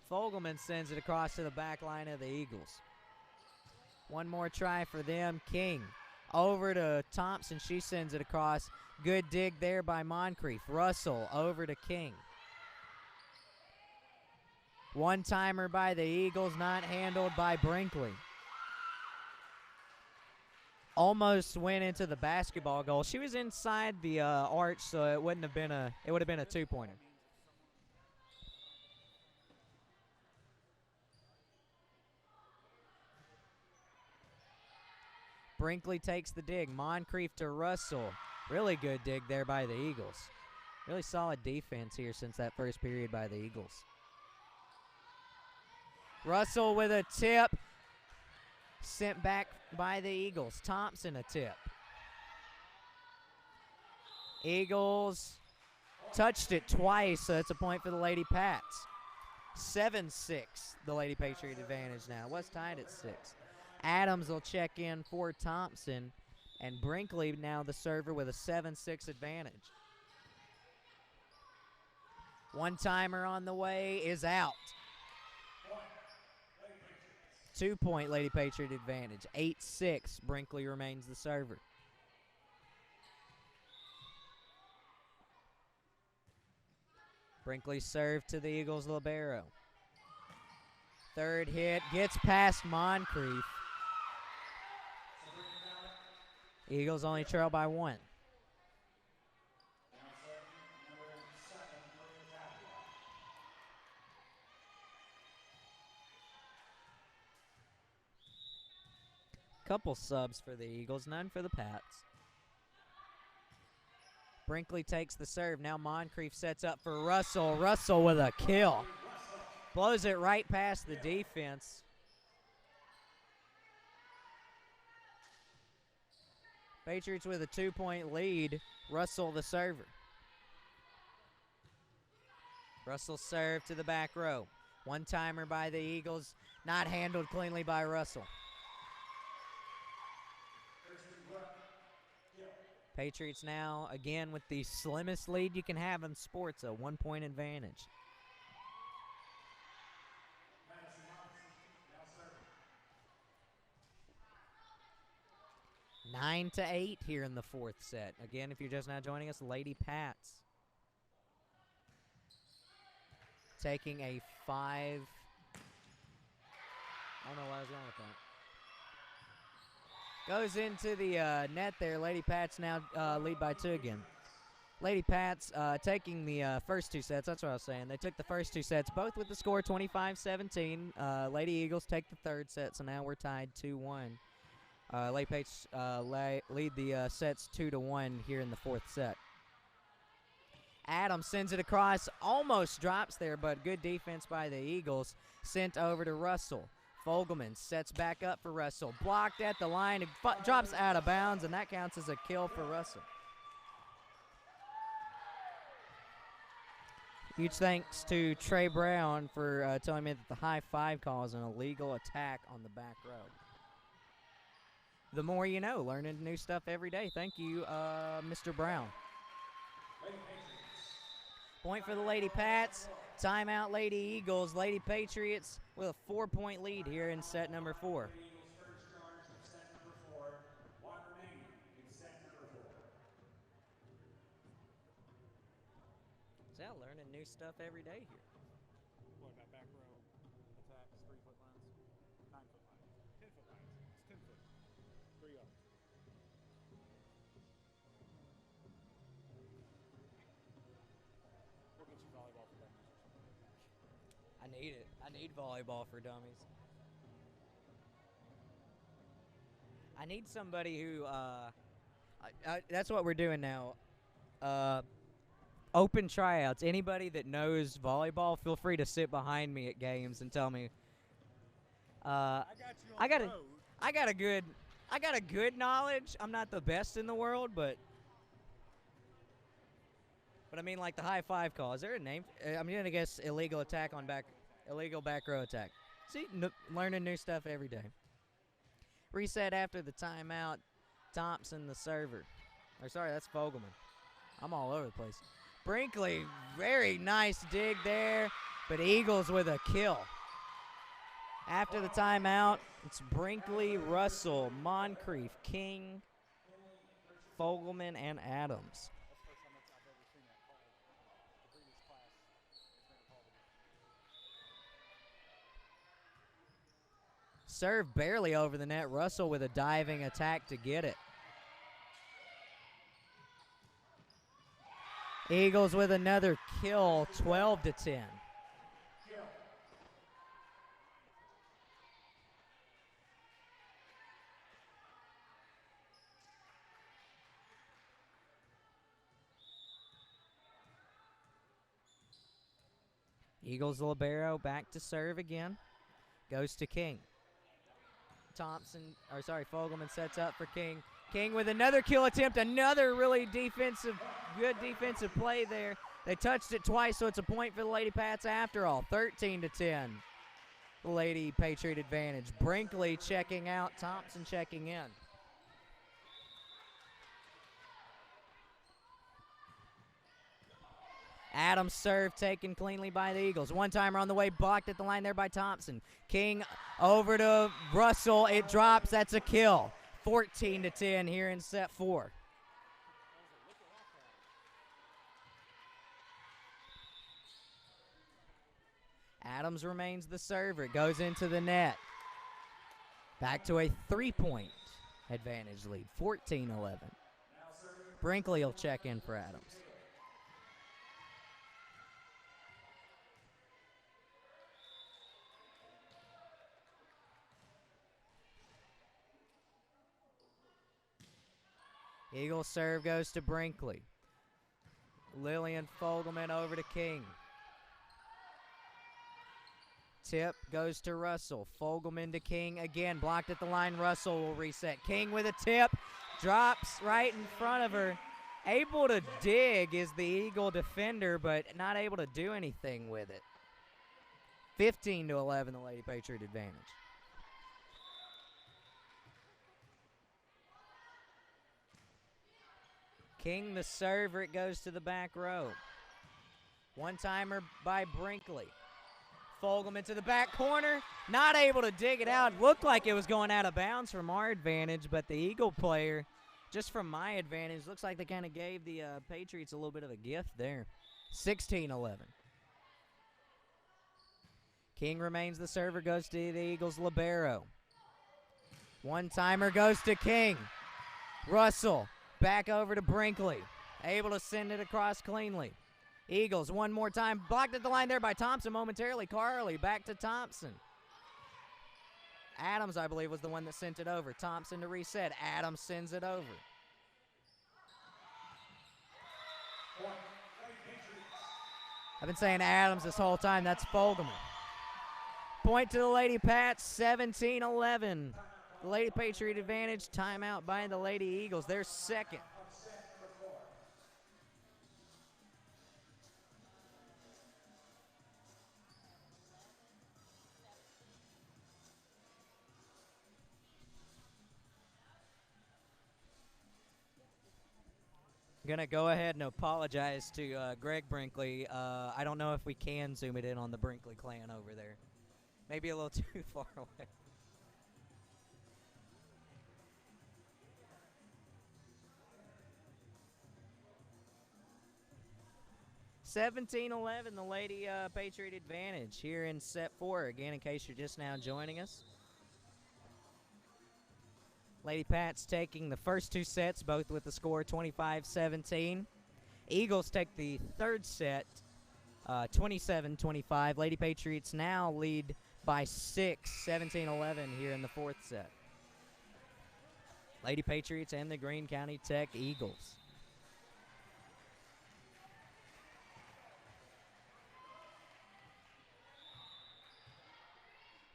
C: Fogelman sends it across to the back line of the Eagles. One more try for them. King over to Thompson. She sends it across. Good dig there by Moncrief. Russell over to King. One-timer by the Eagles, not handled by Brinkley. Almost went into the basketball goal. She was inside the arch, so it would have been a 2-pointer. Brinkley takes the dig. Moncrief to Russell. Really good dig there by the Eagles. Really solid defense here since that first period by the Eagles. Russell with a tip. Sent back by the Eagles. Thompson a tip. Eagles touched it twice, so it's a point for the Lady Pats. 7-6, the Lady Patriot advantage now. What's tied at 6. Adams will check in for Thompson, and Brinkley now the server with a 7-6 advantage. One-timer on the way is out. 2-point Lady Patriot advantage. 8-6, Brinkley remains the server. Brinkley serve to the Eagles' libero. Third hit, gets past Moncrief. Eagles only trail by 1. Couple subs for the Eagles, none for the Pats. Brinkley takes the serve. Now Moncrief sets up for Russell. Russell with a kill. Blows it right past the defense. Patriots with a 2-point lead. Russell the server. Russell serve to the back row. One-timer by the Eagles. Not handled cleanly by Russell. Patriots now, again, with the slimmest lead you can have in sports, a 1-point advantage. Nine to 8 here in the fourth set. Again, if you're just now joining us, Lady Pats taking a 5. I don't know why I was going with that. Goes into the net there. Lady Pats now lead by 2 again. Lady Pats taking the first 2 sets. That's what I was saying. They took the first 2 sets, both with the score 25-17. Lady Eagles take the third set, so now we're tied 2-1. Lady Pats lead the sets 2-1 here in the fourth set. Adams sends it across, almost drops there, but good defense by the Eagles. Sent over to Russell. Fogelman sets back up for Russell. Blocked at the line. It drops out of bounds, and that counts as a kill for Russell. Huge thanks to Trey Brown for telling me that the high 5 call is an illegal attack on the back row. The more you know, learning new stuff every day. Thank you, Mr. Brown. Point for the Lady Pats. Timeout, Lady Eagles. Lady Patriots with a 4-point lead here in set number 4. Is that learning new stuff every day here?
A: What about back row attacks, 3-foot lines, 9-foot lines, 10-foot lines? It's 10 foot. 3 yards. We'll get you volleyball for dummies or something.
C: I need it. I need volleyball for dummies. I need somebody who, that's what we're doing now. Open tryouts. Anybody that knows volleyball, feel free to sit behind me at games and tell me. I got a good knowledge. I'm not the best in the world, but I mean, like the high 5 call. Is there a name? I'm gonna guess illegal back row attack. See, learning new stuff every day. Reset after the timeout. Thompson, the server. Or sorry, that's Fogelman. I'm all over the place. Brinkley, very nice dig there, but Eagles with a kill. After the timeout, it's Brinkley, Russell, Moncrief, King, Fogelman, and Adams. Serve barely over the net. Russell with a diving attack to get it. Eagles with another kill, 12-10. Eagles libero back to serve again. Goes to King. Fogelman sets up for King. King with another kill attempt, another really good defensive play there. They touched it twice, so it's a point for the Lady Pats after all. 13-10. Lady Patriot advantage. Brinkley checking out, Thompson checking in. Adams serve taken cleanly by the Eagles. One-timer on the way, blocked at the line there by Thompson. King over to Russell. It drops. That's a kill. 14-10 here in set 4. Adams remains the server. It goes into the net. Back to a 3-point advantage lead. 14-11. Brinkley will check in for Adams. Eagles serve goes to Brinkley. Lillian Fogelman over to King. Tip goes to Russell. Fogelman to King again. Blocked at the line. Russell will reset. King with a tip. Drops right in front of her. Able to dig is the Eagle defender, but not able to do anything with it. 15-11, the Lady Patriot advantage. King, the server, it goes to the back row. One-timer by Brinkley. Fogelman to the back corner, not able to dig it out. Looked like it was going out of bounds from our advantage, but the Eagle player, just from my advantage, looks like they kind of gave the Patriots a little bit of a gift there. 16-11. King remains the server, goes to the Eagles' libero. One-timer goes to King. Russell back over to Brinkley, able to send it across cleanly. Eagles one more time, blocked at the line there by Thompson momentarily. Carly back to Thompson. Adams, I believe, was the one that sent it over. Thompson to reset. Adams sends it over. I've been saying Adams this whole time. That's Fogelman. Point to the Lady Pats, 17-11. The Lady Patriot advantage. Timeout by the Lady Eagles. They're second. I'm going to go ahead and apologize to Greg Brinkley. I don't know if we can zoom it in on the Brinkley clan over there. Maybe a little too far away. (17-11), the Lady Patriot advantage here in set 4. Again, in case you're just now joining us. Lady Pats taking the first 2 sets, both with the score 25-17. Eagles take the third set, 27-25. Lady Patriots now lead by 6, 17-11 here in the 4th set. Lady Patriots and the Greene County Tech Eagles.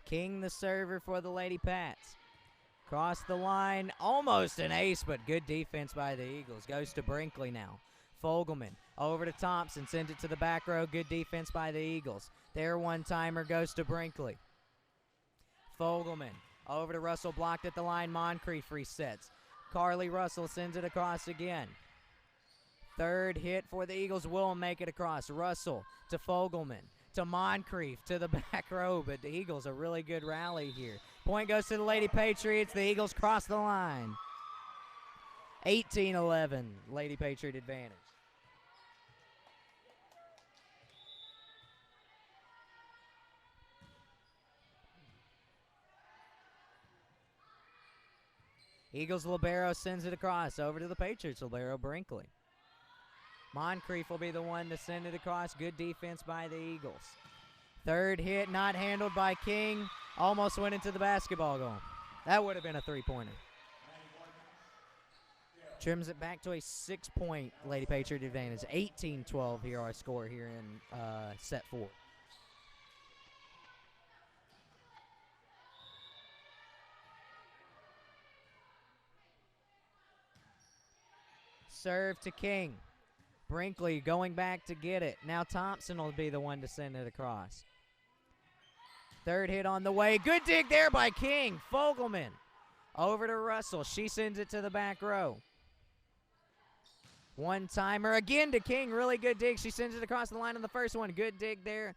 C: King, the server for the Lady Pats. Cross the line, almost an ace, but good defense by the Eagles. Goes to Brinkley now. Fogelman over to Thompson, sends it to the back row. Good defense by the Eagles. Their one-timer goes to Brinkley. Fogelman over to Russell, blocked at the line. Moncrief resets. Carly Russell sends it across again. Third hit for the Eagles will make it across. Russell to Fogelman. To Moncrief, to the back row, but the Eagles a really good rally here. Point goes to the Lady Patriots. The Eagles cross the line. 18-11, Lady Patriot advantage. Eagles libero sends it across over to the Patriots libero, Brinkley. Moncrief will be the one to send it across. Good defense by the Eagles. Third hit not handled by King. Almost went into the basketball goal. That would have been a 3-pointer. Trims it back to a 6-point Lady Patriot advantage. 18-12 here our score here in set 4. Serve to King. Brinkley going back to get it. Now Thompson will be the one to send it across. Third hit on the way. Good dig there by King. Fogelman over to Russell. She sends it to the back row. One-timer again to King. Really good dig. She sends it across the line on the first one. Good dig there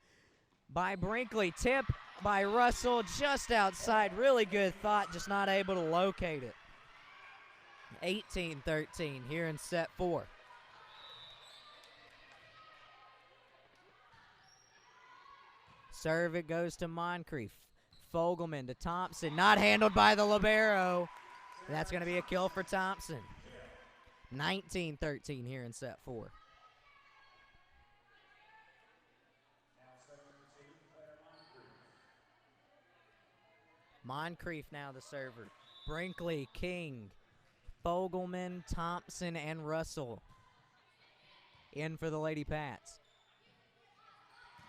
C: by Brinkley. Tip by Russell just outside. Really good thought, just not able to locate it. 18-13 here in set 4. Serve it goes to Moncrief. Fogelman to Thompson. Not handled by the libero. That's going to be a kill for Thompson. 19-13 here in set 4. Moncrief now the server. Brinkley, King, Fogelman, Thompson, and Russell in for the Lady Pats.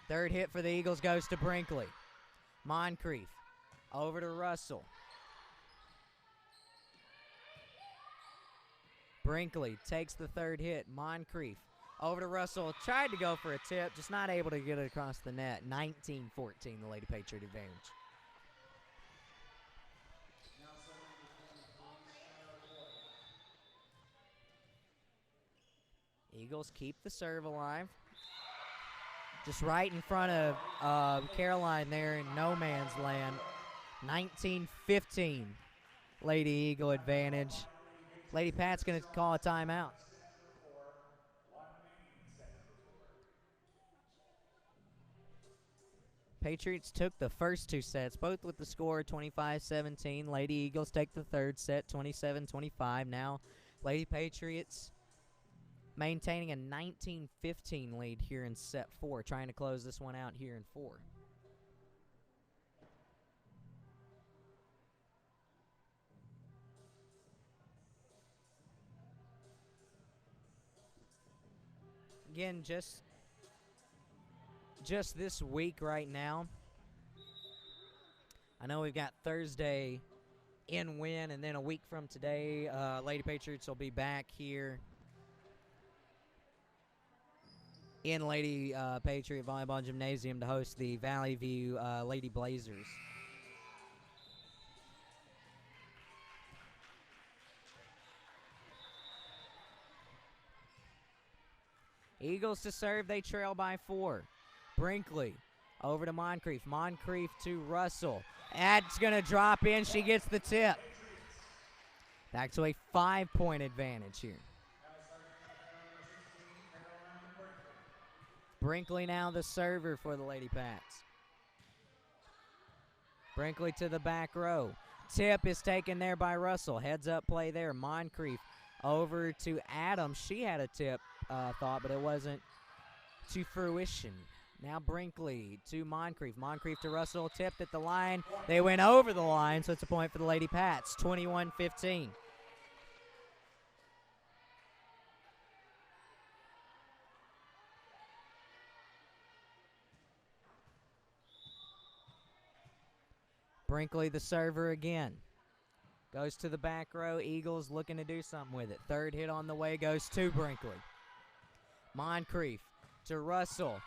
C: Third hit for the Eagles goes to Brinkley. Moncrief over to Russell. Brinkley takes the third hit. Moncrief over to Russell. Tried to go for a tip, just not able to get it across the net. 19-14, the Lady Patriot advantage. Eagles keep the serve alive. Just right in front of Caroline there in no man's land. 19-15. Lady Eagle advantage. Lady Pat's going to call a timeout. Patriots took the first two sets, both with the score 25-17. Lady Eagles take the third set, 27-25. Now, Lady Patriots maintaining a 19-15 lead here in set 4, trying to close this one out here in 4. Again, just this week right now, I know we've got Thursday in Wynn, and then a week from today, Lady Patriots will be back here in Lady Patriot Volleyball Gymnasium to host the Valley View Lady Blazers. Eagles to serve, they trail by 4. Brinkley over to Moncrief. Moncrief to Russell. That's going to drop in. She gets the tip. Back to a 5-point advantage here. Brinkley now the server for the Lady Pats. Brinkley to the back row. Tip is taken there by Russell. Heads up play there. Moncrief over to Adams. She had a tip thought, but it wasn't to fruition. Now Brinkley to Moncrief. Moncrief to Russell. Tipped at the line. They went over the line, so it's a point for the Lady Pats. 21-15. Brinkley the server again. Goes to the back row. Eagles looking to do something with it. Third hit on the way goes to Brinkley. Moncrief to Russell.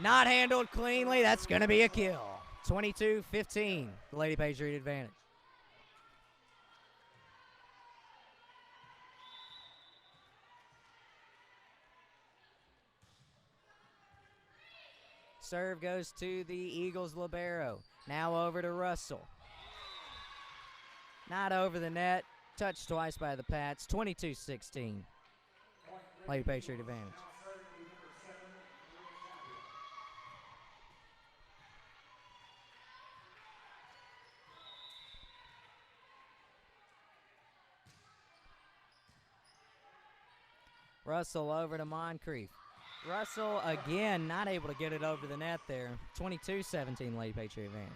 C: Not handled cleanly. That's going to be a kill. 22-15. The Lady Patriot advantage. Serve goes to the Eagles libero. Now over to Russell. Not over the net. Touched twice by the Pats. 22-16. Lady Patriot advantage. Russell over to Moncrief. Russell again not able to get it over the net there. 22-17 Lady Patriot advantage.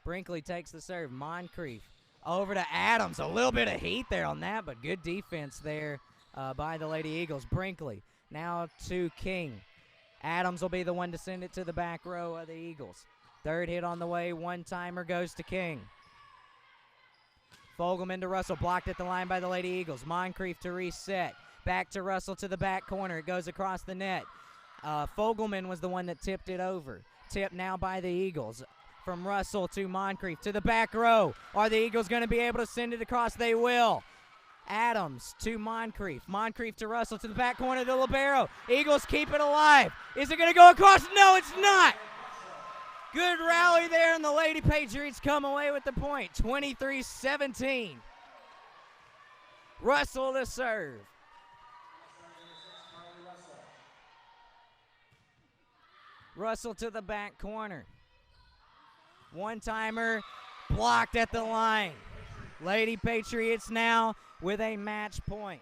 C: Brinkley takes the serve. Moncrief over to Adams. A little bit of heat there on that, but good defense there by the Lady Eagles. Brinkley now to King. Adams will be the one to send it to the back row of the Eagles. Third hit on the way. One-timer goes to King. Fogelman to Russell. Blocked at the line by the Lady Eagles. Moncrief to reset. Back to Russell to the back corner. It goes across the net. Fogelman was the one that tipped it over. Tipped now by the Eagles. From Russell to Moncrief to the back row. Are the Eagles going to be able to send it across? They will. Adams to Moncrief. Moncrief to Russell to the back corner of the libero. Eagles keep it alive. Is it going to go across? No, it's not. Good rally there, and the Lady Patriots come away with the point. 23-17. Russell to serve. Russell to the back corner. One-timer blocked at the line. Lady Patriots now with a match point.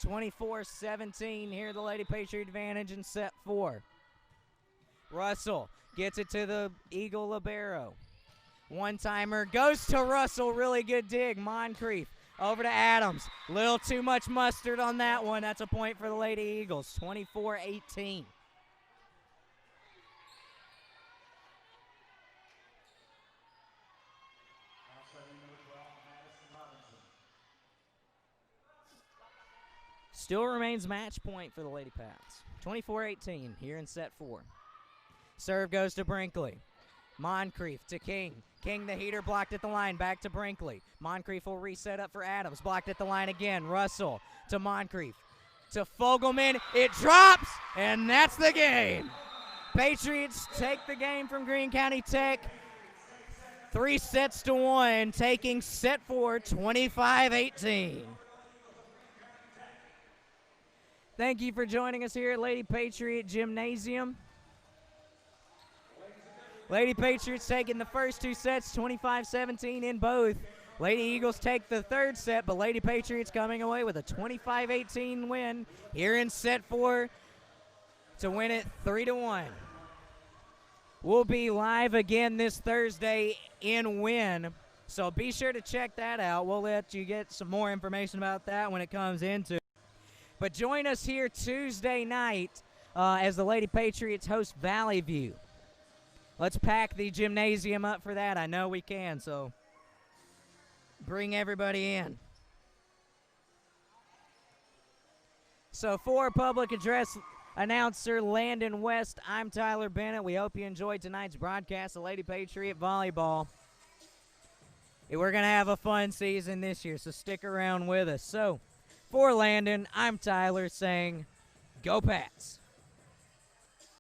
C: 24-17 here, the Lady Patriot advantage in set 4. Russell gets it to the Eagle libero. One-timer goes to Russell. Really good dig. Moncrief over to Adams. Little too much mustard on that one. That's a point for the Lady Eagles. 24-18. Still remains match point for the Lady Pats. 24-18 here in set 4. Serve goes to Brinkley. Moncrief to King. King, the heater, blocked at the line. Back to Brinkley. Moncrief will reset up for Adams. Blocked at the line again. Russell to Moncrief. To Fogelman. It drops, and that's the game. Patriots take the game from Greene County Tech. 3-1, taking set 4, 25-18. Thank you for joining us here at Lady Patriot Gymnasium. Lady Patriots taking the first 2 sets, 25-17 in both. Lady Eagles take the third set, but Lady Patriots coming away with a 25-18 win here in set 4 to win it 3-1. We'll be live again this Thursday in Wynn, so be sure to check that out. We'll let you get some more information about that when it comes into it. But join us here Tuesday night as the Lady Patriots host Valley View. Let's pack the gymnasium up for that. I know we can, so bring everybody in. So for public address announcer Landon West, I'm Tyler Bennett. We hope you enjoyed tonight's broadcast of Lady Patriot Volleyball. We're going to have a fun season this year, so stick around with us. So for Landon, I'm Tyler saying, go Pats.